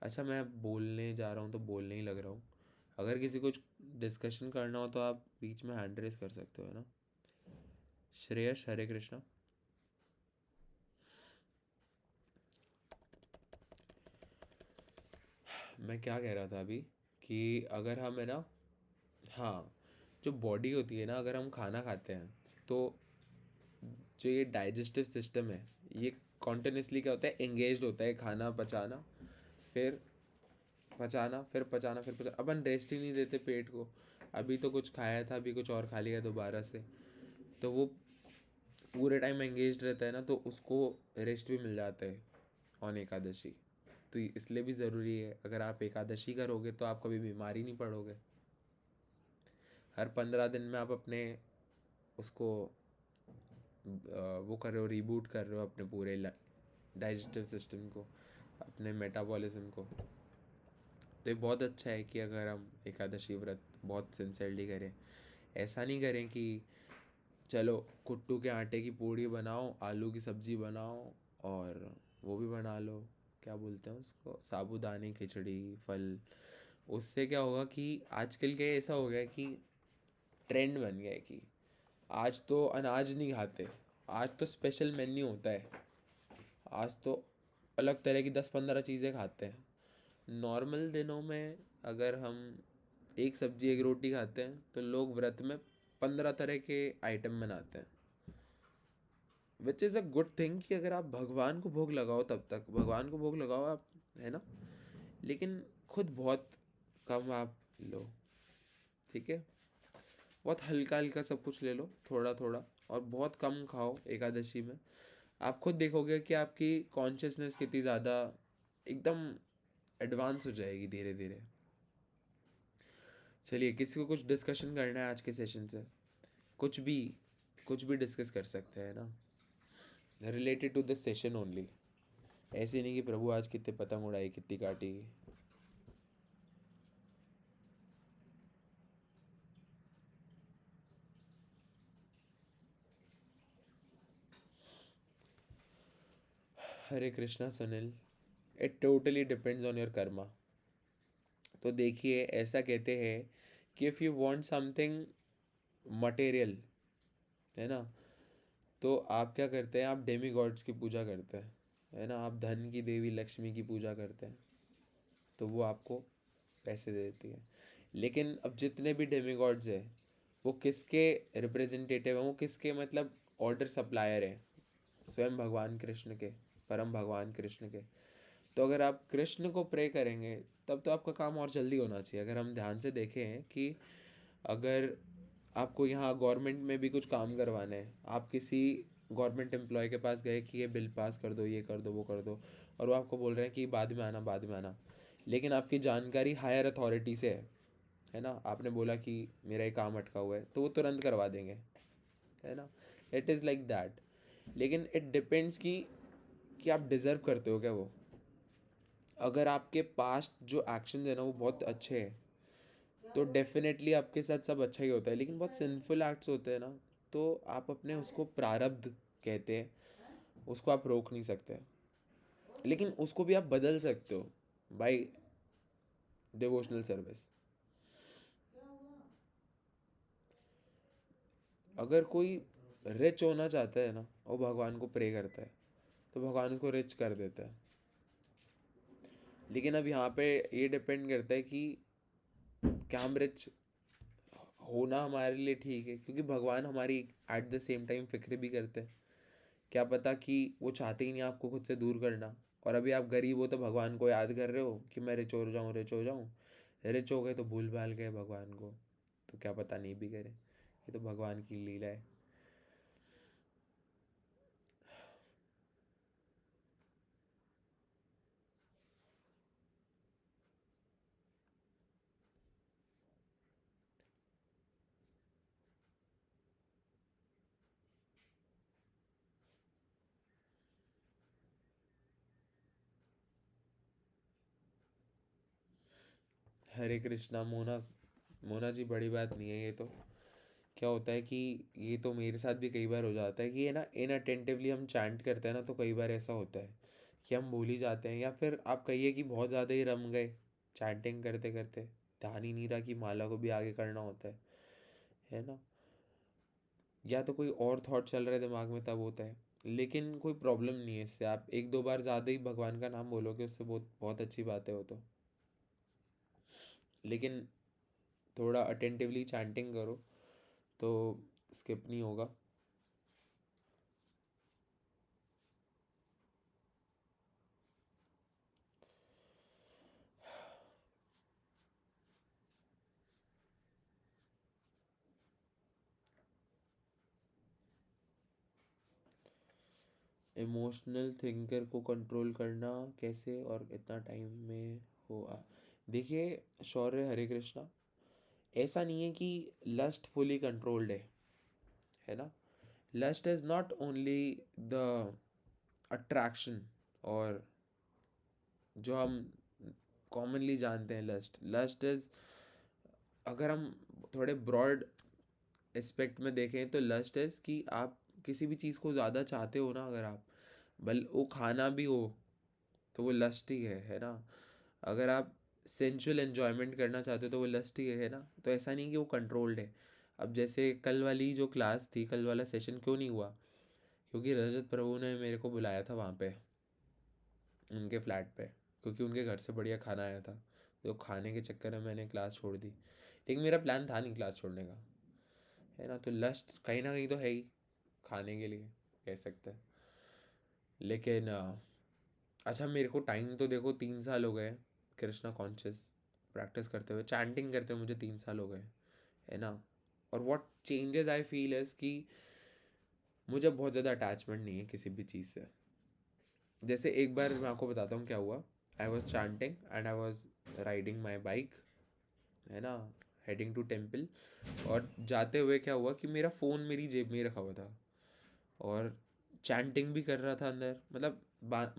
S1: अच्छा, मैं बोलने जा रहा हूँ तो बोलने ही लग रहा हूँ। अगर किसी को डिस्कशन करना हो तो आप बीच में हैंड रेस कर सकते हो, है ना। श्रेयस, हरे कृष्णा। मैं क्या कह रहा था अभी, कि अगर हम, है ना, हाँ, जो बॉडी होती है ना, अगर हम खाना खाते हैं तो जो ये डाइजेस्टिव सिस्टम है ये कॉन्टिन्यूसली क्या होता है, एंगेज्ड होता है। खाना पचाना, फिर पचाना, फिर पचाना, फिर पचाना। अपन रेस्ट ही नहीं देते पेट को। अभी तो कुछ खाया था, अभी कुछ और खा लिया दोबारा से, तो वो पूरे टाइम एंगेज्ड रहता है ना, तो उसको रेस्ट भी मिल जाता है ऑन एकादशी। तो इसलिए भी ज़रूरी है, अगर आप एकादशी करोगे तो आप कभी बीमार ही नहीं पड़ोगे। हर 15 दिन में आप अपने उसको वो कर रहे हो, रिबूट कर रहे हो अपने पूरे डाइजेस्टिव सिस्टम को, अपने मेटाबॉलिज्म को। तो ये बहुत अच्छा है कि अगर हम एकादशी व्रत बहुत सिंसियरली करें। ऐसा नहीं करें कि चलो कुट्टू के आटे की पूड़ी बनाओ, आलू की सब्ज़ी बनाओ, और वो भी बना लो, क्या बोलते हैं उसको, साबूदाने खिचड़ी, फल। उससे क्या होगा कि आजकल के ऐसा हो गया कि ट्रेंड बन गया है कि आज तो अनाज नहीं खाते, आज तो स्पेशल मेन्यू होता है, आज तो अलग तरह की 10-15 चीज़ें खाते हैं। नॉर्मल दिनों में अगर हम एक सब्जी एक रोटी खाते हैं तो लोग व्रत में 15 तरह के आइटम बनाते हैं, which is a good thing कि अगर आप भगवान को भोग लगाओ तब तक भगवान को भोग लगाओ आप, है ना। लेकिन खुद बहुत कम आप लो, ठीक है। बहुत हल्का हल्का सब कुछ ले लो, थोड़ा थोड़ा, और बहुत कम खाओ एकादशी में। आप खुद देखोगे कि आपकी कॉन्शियसनेस कितनी ज़्यादा एकदम एडवांस हो जाएगी धीरे धीरे। चलिए, किसी को कुछ डिस्कशन करना है आज के सेशन से, कुछ भी डिस्कस कर सकते हैं ना, related to this session only. ऐसे नहीं कि प्रभु आज कितने पतंग उड़ाई, कितनी काटी। Hare Krishna Sunil, it totally depends on your karma. तो देखिए, ऐसा कहते हैं कि if you want something material, है ना, तो आप क्या करते हैं, आप डेमी गॉड्स की पूजा करते हैं, है ना, आप धन की देवी लक्ष्मी की पूजा करते हैं, तो वो आपको पैसे दे देती है। लेकिन अब जितने भी डेमी गॉड्स हैं, वो किसके रिप्रेजेंटेटिव हैं, वो किसके मतलब ऑर्डर सप्लायर हैं, स्वयं भगवान कृष्ण के, परम भगवान कृष्ण के। तो अगर आप कृष्ण को प्रे करेंगे तब तो आपका काम और जल्दी होना चाहिए। अगर हम ध्यान से देखें कि अगर आपको यहाँ गवर्नमेंट में भी कुछ काम करवाना है, आप किसी गवर्नमेंट एम्प्लॉय के पास गए कि ये बिल पास कर दो, ये कर दो, वो कर दो, और वो आपको बोल रहे हैं कि बाद में आना, बाद में आना, लेकिन आपकी जानकारी हायर अथॉरिटी से है ना, आपने बोला कि मेरा ये काम अटका हुआ है, तो वो तुरंत करवा देंगे, है ना। It is like that. लेकिन इट डिपेंड्स कि आप डिज़र्व करते हो क्या वो। अगर आपके पास्ट जो एक्शन है ना वो बहुत अच्छे हैं, तो डेफिनेटली आपके साथ सब अच्छा ही होता है। लेकिन बहुत सिंफुल एक्ट्स होते हैं ना, तो आप अपने उसको प्रारब्ध कहते हैं, उसको आप रोक नहीं सकते, लेकिन उसको भी आप बदल सकते हो बाय डिवोशनल सर्विस। अगर कोई रिच होना चाहता है ना, वो भगवान को प्रे करता है, तो भगवान उसको रिच कर देता है। लेकिन अब यहाँ पे ये डिपेंड करता है कि क्या हम रिच होना हमारे लिए ठीक है, क्योंकि भगवान हमारी एट द सेम टाइम फिक्र भी करते हैं। क्या पता कि वो चाहते ही नहीं आपको खुद से दूर करना, और अभी आप गरीब हो तो भगवान को याद कर रहे हो कि मैं रिच हो जाऊँ, रिच हो जाऊँ। रिच हो गए तो भूल भाल गए भगवान को, तो क्या पता नहीं भी करें। ये तो भगवान की लीला है। हरे कृष्णा मोना। मोना जी, बड़ी बात नहीं है ये तो। क्या होता है कि ये तो मेरे साथ भी कई बार हो जाता है कि ये ना इनअटेंटिवली हम चैंट करते हैं ना, तो कई बार ऐसा होता है कि हम भूल ही जाते हैं, या फिर आप कहिए कि बहुत ज़्यादा ही रम गए चैंटिंग करते करते, ध्यान ही नहीं रहा कि माला को भी आगे करना होता है ना, या तो कोई और थॉट चल रहा है दिमाग में, तब होता है। लेकिन कोई प्रॉब्लम नहीं है इससे, आप एक दो बार ज़्यादा ही भगवान का नाम बोलोगे, उससे बहुत बहुत अच्छी बात है वो तो। लेकिन थोड़ा अटेंटिवली चैंटिंग करो तो स्किप नहीं होगा। इमोशनल थिंकर को कंट्रोल करना कैसे और इतना टाइम में होगा। देखिए शौर्य, हरे कृष्णा, ऐसा नहीं है कि लस्ट फुली कंट्रोल्ड है ना। Lust is not only the attraction, और जो हम कॉमनली जानते हैं लस्ट, लस्ट इज, अगर हम थोड़े ब्रॉड एस्पेक्ट में देखें तो लस्ट इज कि आप किसी भी चीज़ को ज़्यादा चाहते हो ना, अगर आप भले वो खाना भी हो तो वो लस्ट ही है ना। अगर आप सेंजुअल एन्जॉयमेंट करना चाहते हो तो वो लस्ट ही है ना। तो ऐसा नहीं कि वो कंट्रोल्ड है। अब जैसे कल वाली जो क्लास थी, कल वाला सेशन क्यों नहीं हुआ, क्योंकि रजत प्रभु ने मेरे को बुलाया था वहाँ पे, उनके फ्लैट पे, क्योंकि उनके घर से बढ़िया खाना आया था। तो खाने के चक्कर में मैंने क्लास छोड़ दी, लेकिन मेरा प्लान था नहीं क्लास छोड़ने का, है ना। तो लस्ट कहीं ना कहीं तो है ही, खाने के लिए कह सकते हैं। लेकिन अच्छा, मेरे को टाइम तो देखो 3 साल हो गए कृष्णा कॉन्शियस प्रैक्टिस करते हुए, चैंटिंग करते हुए मुझे 3 साल हो गए, है ना। और what changes I feel is कि मुझे बहुत ज़्यादा अटैचमेंट नहीं है किसी भी चीज़ से। जैसे एक बार मैं आपको बताता हूँ क्या हुआ। I was chanting and I was riding my bike, है ना, हेडिंग टू टेम्पल। और जाते हुए क्या हुआ कि मेरा फ़ोन मेरी जेब में ही रखा हुआ था, और चैंटिंग भी कर रहा था अंदर, मतलब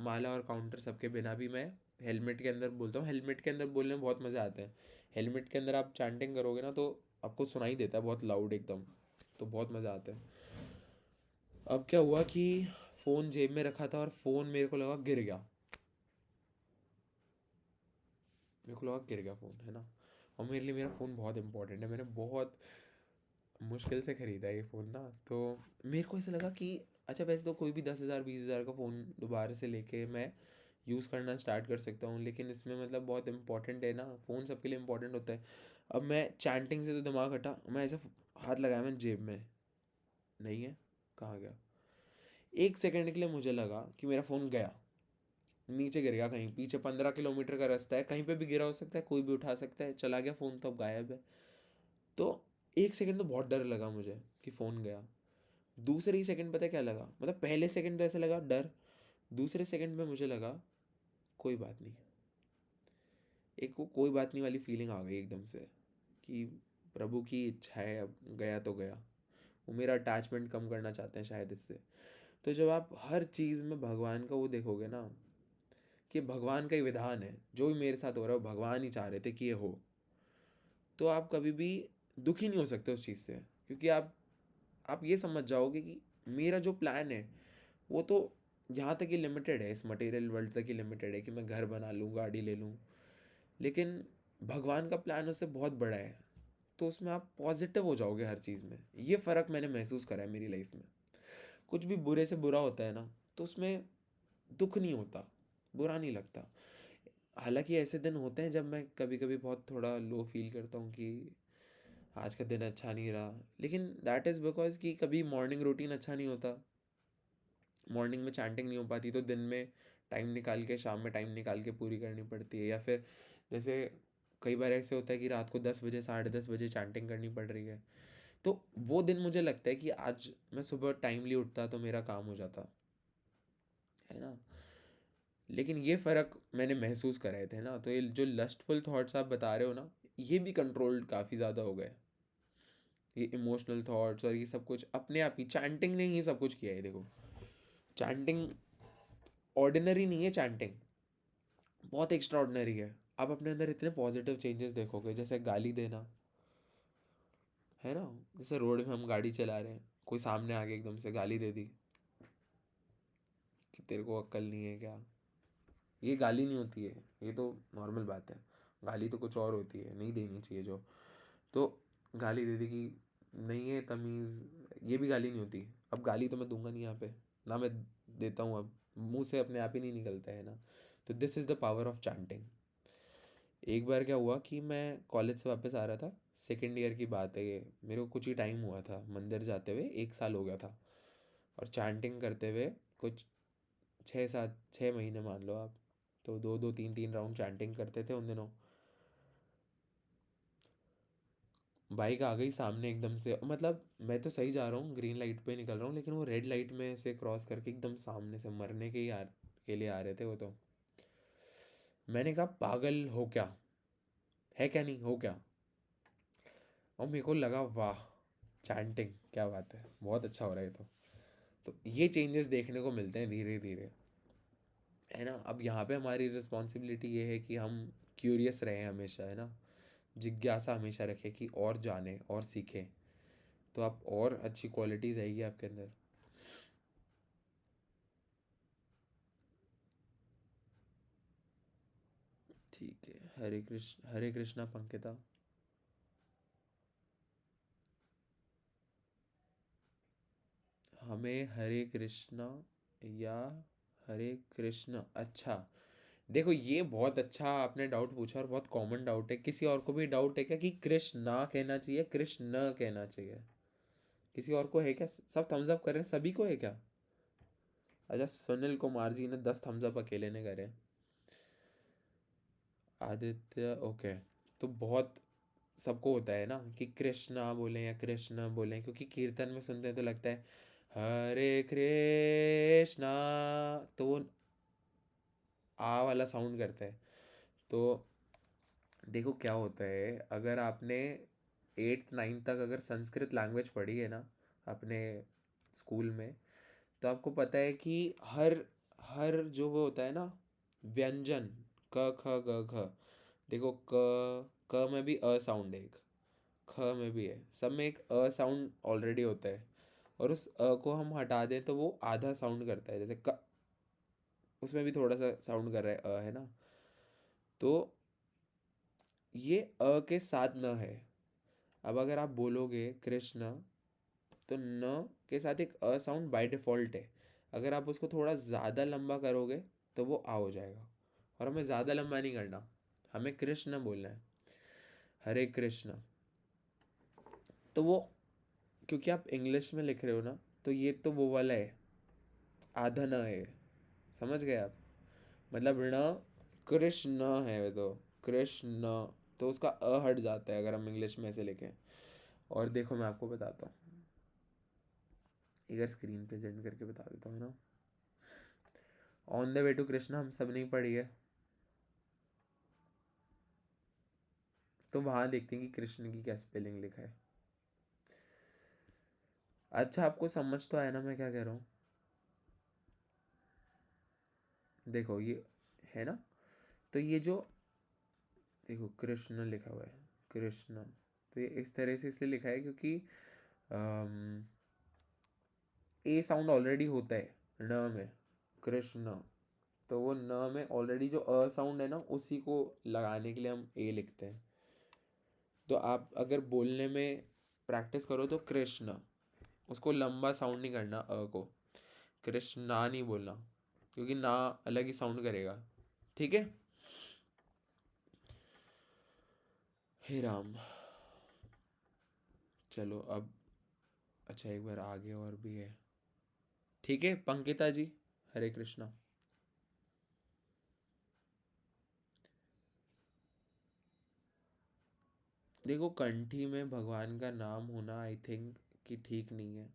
S1: माला और काउंटर सबके बिना भी मैं हेलमेट के अंदर बोलता हूँ। हेलमेट के अंदर बोलने में बहुत मज़ा आता है। हेलमेट के अंदर आप चैंटिंग करोगे ना तो आपको सुनाई देता है बहुत लाउड एकदम, तो बहुत मज़ा आता है। अब क्या हुआ कि फ़ोन जेब में रखा था और फ़ोन मेरे को लगा गिर गया, फ़ोन, है ना। और मेरे लिए मेरा फ़ोन बहुत इंपॉर्टेंट है, मैंने बहुत मुश्किल से ख़रीदा ये फ़ोन ना। तो मेरे को ऐसा लगा कि अच्छा, वैसे तो कोई भी 10,000 20,000 का फ़ोन दोबारा से लेके मैं यूज़ करना स्टार्ट कर सकता हूँ, लेकिन इसमें मतलब बहुत इंपॉर्टेंट है ना, फ़ोन सबके लिए इंपॉर्टेंट होता है। अब मैं चैंटिंग से तो दिमाग हटा, मैं ऐसे हाथ लगाया मैंने जेब में, नहीं है, कहाँ गया। 1 सेकंड के लिए मुझे लगा कि मेरा फ़ोन गया, नीचे गिर गया कहीं, पीछे 15 किलोमीटर का रास्ता है, कहीं पे भी गिरा हो सकता है, कोई भी उठा सकता है, चला गया फ़ोन, तो अब गायब है। तो 1 सेकंड तो बहुत डर लगा मुझे कि फ़ोन गया। दूसरे ही सेकंड पता है क्या लगा, मतलब पहले सेकंड तो ऐसा लगा डर, दूसरे सेकंड में मुझे लगा कोई बात नहीं। एक वो कोई बात नहीं वाली फीलिंग आ गई एकदम से कि प्रभु की इच्छा है, अब गया तो गया। वो मेरा अटैचमेंट कम करना चाहते हैं शायद इससे। तो जब आप हर चीज़ में भगवान का वो देखोगे ना, कि भगवान का ही विधान है, जो भी मेरे साथ हो रहा है वो भगवान ही चाह रहे थे कि ये हो, तो आप कभी भी दुखी नहीं हो सकते उस चीज़ से, क्योंकि आप ये समझ जाओगे कि मेरा जो प्लान है वो तो यहाँ तक ही लिमिटेड है, इस मटेरियल वर्ल्ड तक ही लिमिटेड है कि मैं घर बना लूँ, गाड़ी ले लूँ, लेकिन भगवान का प्लान उससे बहुत बड़ा है। तो उसमें आप पॉजिटिव हो जाओगे हर चीज़ में। ये फ़र्क मैंने महसूस करा है मेरी लाइफ में। कुछ भी बुरे से बुरा होता है ना, तो उसमें दुख नहीं होता, बुरा नहीं लगता। हालांकि ऐसे दिन होते हैं जब मैं कभी कभी बहुत थोड़ा लो फील करता हूँ कि आज का दिन अच्छा नहीं रहा, लेकिन दैट इज़ बिकॉज कि कभी मॉर्निंग रूटीन अच्छा नहीं होता, मॉर्निंग में चैंटिंग नहीं हो पाती, तो दिन में टाइम निकाल के, शाम में टाइम निकाल के पूरी करनी पड़ती है। या फिर जैसे कई बार ऐसे होता है कि रात को 10 बजे 10:30 बजे चैंटिंग करनी पड़ रही है, तो वो दिन मुझे लगता है कि आज मैं सुबह टाइमली उठता तो मेरा काम हो जाता, है ना। लेकिन ये फ़र्क मैंने महसूस कराए थे ना, तो ये जो लस्टफुल थॉट्स आप बता रहे हो ना, ये भी कंट्रोल्ड काफ़ी ज़्यादा हो गए। ये इमोशनल थॉट्स और ये सब कुछ अपने आप ही चैंटिंग ने ही सब कुछ किया है। देखो, चैंटिंग ऑर्डिनरी नहीं है, चैंटिंग बहुत एक्स्ट्रा ऑर्डिनरी है। आप अपने अंदर इतने पॉजिटिव चेंजेस देखोगे, जैसे गाली देना, है ना। जैसे रोड में हम गाड़ी चला रहे हैं, कोई सामने आके एकदम से गाली दे दी कि तेरे को अक्ल नहीं है क्या, ये गाली नहीं होती है, ये तो नॉर्मल बात है। गाली तो कुछ और होती है, नहीं देनी चाहिए जो, तो गाली दे दी कि नहीं है तमीज़, ये भी गाली नहीं होती। अब गाली तो मैं दूंगा नहीं यहाँ पे, ना मैं देता हूँ, अब मुंह से अपने आप ही नहीं निकलता है ना। तो this is the power of chanting. एक बार क्या हुआ कि मैं कॉलेज से वापस आ रहा था, सेकेंड ईयर की बात है ये, मेरे को कुछ ही टाइम हुआ था मंदिर जाते हुए, 1 साल हो गया था, और चैंटिंग करते हुए कुछ 6 महीने मान लो आप। तो 2-2 3-3 राउंड चैंटिंग करते थे उन दिनों। बाइक आ गई सामने एकदम से, मतलब मैं तो सही जा रहा हूँ, ग्रीन लाइट पे निकल रहा हूँ, लेकिन वो रेड लाइट में से क्रॉस करके एकदम सामने से मरने के लिए आ रहे थे वो तो। मैंने कहा पागल हो क्या, है क्या, नहीं हो क्या। और मेरे को लगा वाह, चैंटिंग क्या बात है, बहुत अच्छा हो रहा है ये तो ये चेंजेस देखने को मिलते हैं धीरे धीरे, है ना। अब यहाँ पे हमारी रिस्पॉन्सिबिलिटी ये है कि हम क्यूरियस रहें हमेशा, है ना, जिज्ञासा हमेशा रखें कि और जाने और सीखें, तो आप और अच्छी क्वालिटीज़ आएगी आपके अंदर। ठीक है, हरे कृष्णा पंकिता। हमें हरे कृष्णा या हरे कृष्ण, अच्छा। देखो, ये बहुत अच्छा आपने डाउट पूछा और बहुत कॉमन डाउट है। किसी और को भी डाउट है क्या कि कृष्णा कहना चाहिए, कृष्ण कहना चाहिए? किसी और को है क्या? सब थम्स अप कर रहे हैं, सभी को है क्या? अच्छा, सुनील कुमार जी ने 10 थम्स अप अकेले ने करे। आदित्य, ओके। तो बहुत सबको होता है ना कि कृष्णा बोलें या कृष्ण बोलें, क्योंकि कीर्तन में सुनते हैं तो लगता है हरे कृष्णा, तो वो आ वाला साउंड करता है। तो देखो क्या होता है, अगर आपने 8th 9th तक अगर संस्कृत लैंग्वेज पढ़ी है ना अपने स्कूल में, तो आपको पता है कि हर हर जो वो होता है ना व्यंजन, क ख ग घ, देखो क में भी अ साउंड है, एक ख में भी है, सब में एक अ साउंड ऑलरेडी होता है। और उस अ को हम हटा दें तो वो आधा साउंड करता है, जैसे क, उसमें भी थोड़ा सा साउंड कर रहा है है ना। तो ये के साथ न है। अब अगर आप बोलोगे कृष्ण, तो न के साथ एक साउंड बाय डिफॉल्ट है। अगर आप उसको थोड़ा ज़्यादा लंबा करोगे तो वो हो जाएगा, और हमें ज़्यादा लंबा नहीं करना, हमें कृष्ण बोलना है, हरे कृष्ण। तो वो, क्योंकि आप इंग्लिश में लिख रहे हो ना, तो ये तो वो वाला है, आधा न है, समझ गए आप। मतलब न कृष्ण है वो, तो कृष्ण, तो उसका हट जाता है अगर हम इंग्लिश में ऐसे लिखें। और देखो मैं आपको बताता हूँ, एक बार स्क्रीन पे जेंड करके बता देता हूँ ना। On the way to Krishna हम सब नहीं पढ़ी है, तो वहां देखते हैं कि कृष्ण की क्या स्पेलिंग लिखा है। अच्छा, आपको समझ तो आया ना मैं क्या कह रहा हूँ। देखो ये है ना, तो ये जो देखो कृष्ण लिखा हुआ है, कृष्ण, तो ये इस तरह से इसलिए लिखा है क्योंकि ए साउंड ऑलरेडी होता है न में, कृष्ण, तो वो न में ऑलरेडी जो साउंड है ना, उसी को लगाने के लिए हम ए लिखते हैं। तो आप अगर बोलने में प्रैक्टिस करो तो कृष्ण, उसको लंबा साउंड नहीं करना, को कृष्णा नहीं बोलना, क्योंकि ना अलग ही साउंड करेगा, ठीक है। हे राम, चलो अब, अच्छा एक बार आगे और भी है, ठीक है पंकिता जी, हरे कृष्णा। देखो कंठी में भगवान का नाम होना आई थिंक कि ठीक नहीं है,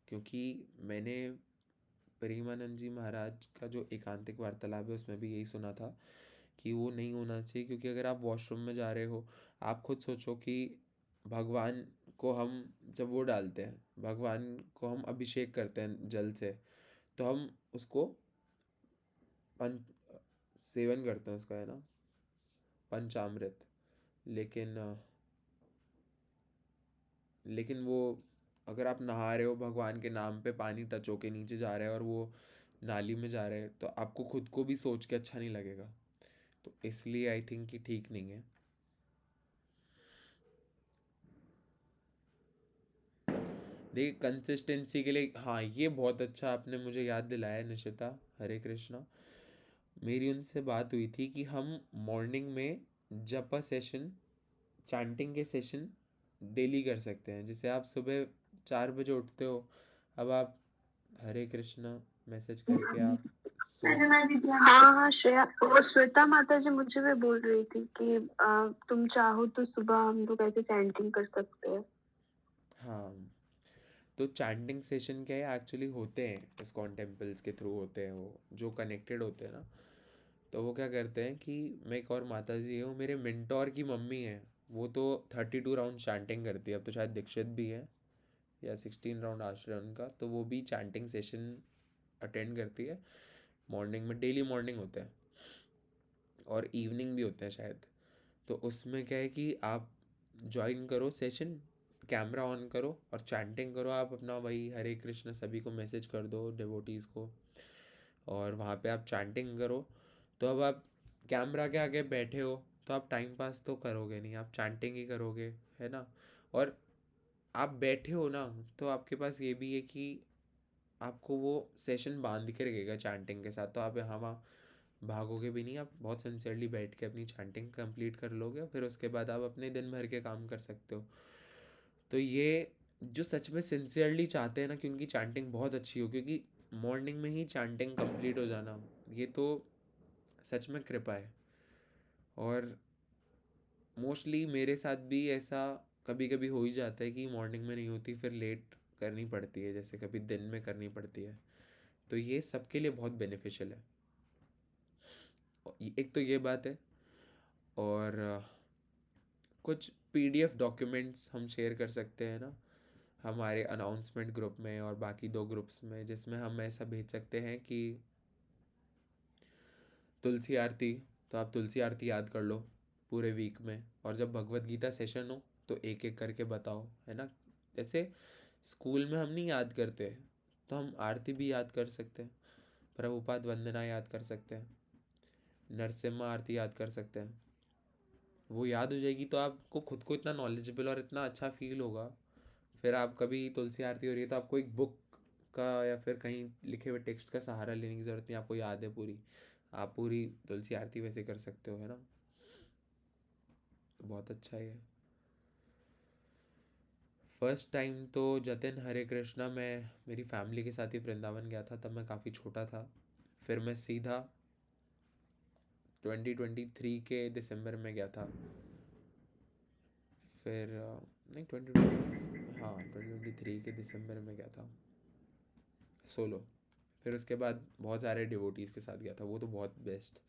S1: क्योंकि मैंने प्रेमानंद जी महाराज का जो एकांतिक वार्तालाप है उसमें भी यही सुना था कि वो नहीं होना चाहिए। क्योंकि अगर आप वॉशरूम में जा रहे हो, आप खुद सोचो कि भगवान को हम जब वो डालते हैं, भगवान को हम अभिषेक करते हैं जल से, तो हम उसको पंच सेवन करते हैं उसका, है ना, पंचामृत। लेकिन लेकिन वो, अगर आप नहा रहे हो भगवान के नाम पे, पानी टच होके नीचे जा रहा है और वो नाली में जा रहे हैं, तो आपको खुद को भी सोच के अच्छा नहीं लगेगा। तो इसलिए आई थिंक कि ठीक नहीं है। देखिए कंसिस्टेंसी के लिए, हाँ ये बहुत अच्छा आपने मुझे याद दिलाया निशिता, हरे कृष्णा। मेरी उनसे बात हुई थी कि हम मॉर्निंग में जपा सेशन, चैंटिंग के सेशन डेली कर सकते हैं। जैसे आप सुबह 4 बजे उठते हो, अब आप हरे कृष्णा मैसेज करके आप सो,
S4: हाँ हाँ श्रेया, वो श्वेता माता जी मुझे भी बोल रही थी कि तुम चाहो तो सुबह हम लोग ऐसे चैंटिंग कर सकते हैं।
S1: हाँ, तो चैंटिंग सेशन क्या है, एक्चुअली होते हैं इस्कॉन टेम्पल्स के थ्रू होते हैं, वो जो कनेक्टेड होते हैं ना, तो वो क्या करते हैं कि मैं एक और माता जी है, वो मेरे मिंटोर की मम्मी है, वो तो 32 राउंड चैंटिंग करती है, अब तो शायद दीक्षित भी है, या 16 राउंड आश्रय उनका, तो वो भी चैंटिंग सेशन अटेंड करती है मॉर्निंग में, डेली मॉर्निंग होते हैं और इवनिंग भी होते हैं शायद। तो उसमें क्या है कि आप ज्वाइन करो सेशन, कैमरा ऑन करो और चैंटिंग करो, आप अपना वही हरे कृष्ण सभी को मैसेज कर दो डिवोटीज़ को, और वहाँ पे आप चैंटिंग करो। तो अब आप कैमरा के आगे बैठे हो तो आप टाइम पास तो करोगे नहीं, आप चैंटिंग ही करोगे, है ना। और आप बैठे हो ना, तो आपके पास ये भी है कि आपको वो सेशन बांध के रखेगा चैंटिंग के साथ, तो आप यहाँ वहाँ भागोगे भी नहीं, आप बहुत सिंसियरली बैठ के अपनी चैंटिंग कंप्लीट कर लोगे, फिर उसके बाद आप अपने दिन भर के काम कर सकते हो। तो ये जो सच में सिंसियरली चाहते हैं ना कि उनकी चैंटिंग बहुत अच्छी हो, क्योंकि मॉर्निंग में ही चैंटिंग कंप्लीट हो जाना, ये तो सच में कृपा है। और मोस्टली मेरे साथ भी ऐसा कभी कभी हो ही जाता है कि मॉर्निंग में नहीं होती, फिर लेट करनी पड़ती है, जैसे कभी दिन में करनी पड़ती है। तो ये सबके लिए बहुत बेनिफिशियल है, एक तो ये बात है। और कुछ पीडीएफ डॉक्यूमेंट्स हम शेयर कर सकते हैं ना हमारे अनाउंसमेंट ग्रुप में और बाकी 2 ग्रुप्स में, जिसमें हम ऐसा भेज सकते हैं कि तुलसी आरती, तो आप तुलसी आरती याद कर लो पूरे वीक में, और जब भगवत गीता सेशन हो तो एक एक करके बताओ, है ना। जैसे स्कूल में हम नहीं याद करते, तो हम आरती भी याद कर सकते हैं, प्रभुपाद वंदना याद कर सकते हैं, नरसिम्हा आरती याद कर सकते हैं। वो याद हो जाएगी तो आपको खुद को इतना नॉलेजेबल और इतना अच्छा फील होगा। फिर आप कभी तुलसी आरती हो रही है तो आपको एक बुक का या फिर कहीं लिखे हुए टेक्स्ट का सहारा लेने की ज़रूरत नहीं, आपको याद है पूरी, आप पूरी तुलसी आरती वैसे कर सकते हो, है ना। बहुत अच्छा है। फर्स्ट टाइम तो जतिन हरे कृष्णा मैं मेरी फैमिली के साथ ही वृंदावन गया था, तब मैं काफ़ी छोटा था। फिर मैं सीधा 2023 के दिसंबर में गया था। फिर नहीं 2020, हाँ 2023 के दिसंबर में गया था सोलो। फिर उसके बाद बहुत सारे डिवोटीज़ के साथ गया था, वो तो बहुत बेस्ट।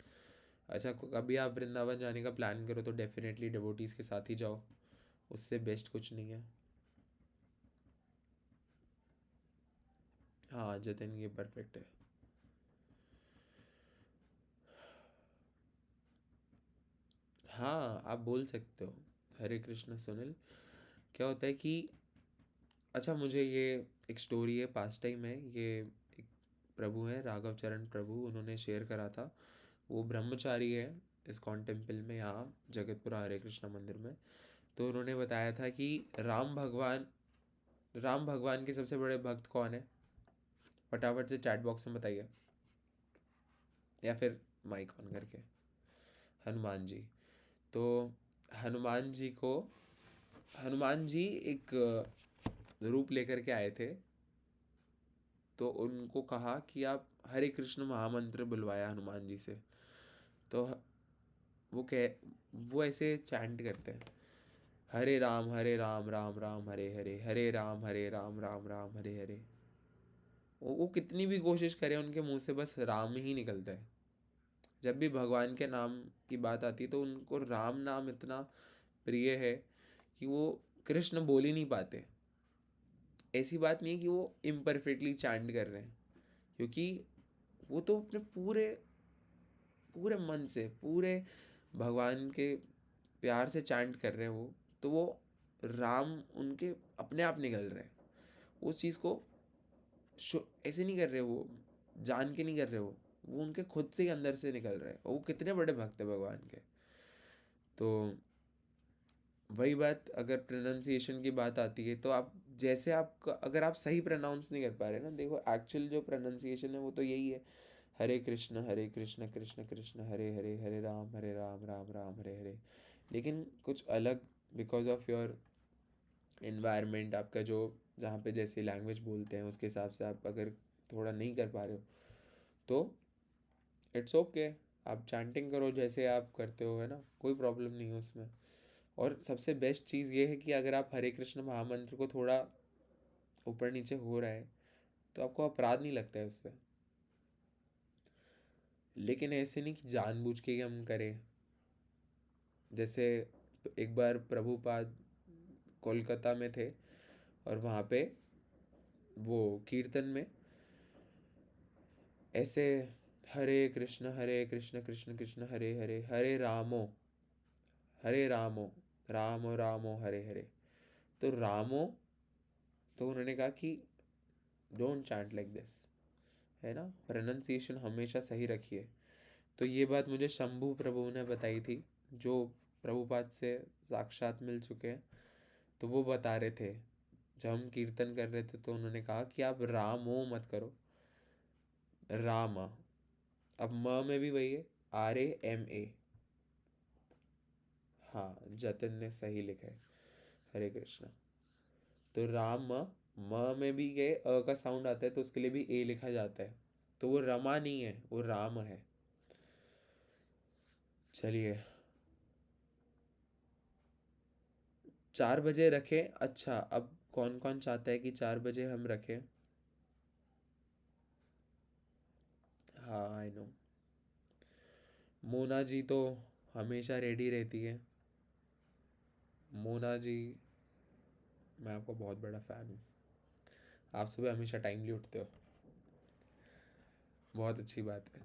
S1: अच्छा, कभी आप वृंदावन जाने का प्लान करो तो डेफिनेटली डिवोटीज़ के साथ ही जाओ, उससे बेस्ट कुछ नहीं है। हाँ जतिन, ये परफेक्ट है। हाँ आप बोल सकते हो। हरे कृष्ण सुनील, क्या होता है कि अच्छा, मुझे ये एक स्टोरी है, पास टाइम है ये। एक प्रभु हैं, राघव चरण प्रभु, उन्होंने शेयर करा था। वो ब्रह्मचारी है इस्कॉन टेम्पल में, यहाँ जगतपुरा हरे कृष्णा मंदिर में। तो उन्होंने बताया था कि राम भगवान के सबसे बड़े भक्त कौन है? फटाफट से चैट बॉक्स में बताइए, या फिर माइक ऑन करके। हनुमान जी। तो हनुमान जी को हनुमान जी एक रूप लेकर के आए थे। तो उनको कहा कि आप हरे कृष्ण महामंत्र बुलवाया हनुमान जी से। तो वो ऐसे चैंट करते हैं, हरे राम राम राम हरे हरे, हरे राम राम राम हरे हरे। वो कितनी भी कोशिश करें, उनके मुंह से बस राम ही निकलता है। जब भी भगवान के नाम की बात आती है तो उनको राम नाम इतना प्रिय है कि वो कृष्ण बोल ही नहीं पाते। ऐसी बात नहीं है कि वो इम्परफेक्टली चैंट कर रहे हैं, क्योंकि वो तो अपने पूरे पूरे मन से, पूरे भगवान के प्यार से चैंट कर रहे हैं वो। तो वो राम उनके अपने आप निकल रहे हैं। उस चीज़ को ऐसे नहीं कर रहे वो, जान के नहीं कर रहे वो उनके खुद से ही अंदर से निकल रहे हैं। वो कितने बड़े भक्त है भगवान के। तो वही बात, अगर प्रोनाउंसिएशन की बात आती है तो आप जैसे आप अगर आप सही प्रोनाउंस नहीं कर पा रहे ना, देखो एक्चुअल जो प्रोनाउंसिएशन है वो तो यही है, हरे कृष्ण कृष्ण कृष्ण हरे हरे, हरे राम राम राम हरे हरे। लेकिन कुछ अलग, बिकॉज ऑफ योर इन्वायरमेंट, आपका जो जहाँ पे जैसे लैंग्वेज बोलते हैं उसके हिसाब से आप अगर थोड़ा नहीं कर पा रहे हो तो इट्स ओके, आप चैंटिंग करो जैसे आप करते हो, है ना, कोई प्रॉब्लम नहीं है उसमें। और सबसे बेस्ट चीज़ ये है कि अगर आप हरे कृष्ण महामंत्र को थोड़ा ऊपर नीचे हो रहा है तो आपको अपराध नहीं लगता है उससे। लेकिन ऐसे नहीं कि जानबूझ के ही हम करें। जैसे एक बार प्रभुपाद कोलकाता में थे और वहाँ पे वो कीर्तन में ऐसे हरे कृष्ण कृष्ण कृष्ण हरे हरे, हरे रामो रामो हरे हरे। तो रामो, तो उन्होंने कहा कि डोंट चैंट लाइक दिस, है ना, प्रोनाउंसिएशन हमेशा सही रखिए। तो ये बात मुझे शंभू प्रभु ने बताई थी, जो प्रभुपाद से साक्षात मिल चुके हैं। तो वो बता रहे थे, जब हम कीर्तन कर रहे थे तो उन्होंने कहा कि आप रामो मत करो, रामा। अब म में भी वही है, RAMA। हाँ जतिन ने सही लिखा है, हरे कृष्णा। तो राम म में भी गए अ का साउंड आता है तो उसके लिए भी ए लिखा जाता है। तो वो रमा नहीं है, वो राम है। चलिए, 4 बजे रखें। अच्छा, अब कौन कौन चाहता है कि 4 बजे हम रखें? हाँ आई नो, मोना जी तो हमेशा रेडी रहती है। मोना जी, मैं आपका बहुत बड़ा फ़ैन हूँ। आप सुबह हमेशा टाइमली उठते हो, बहुत अच्छी बात है।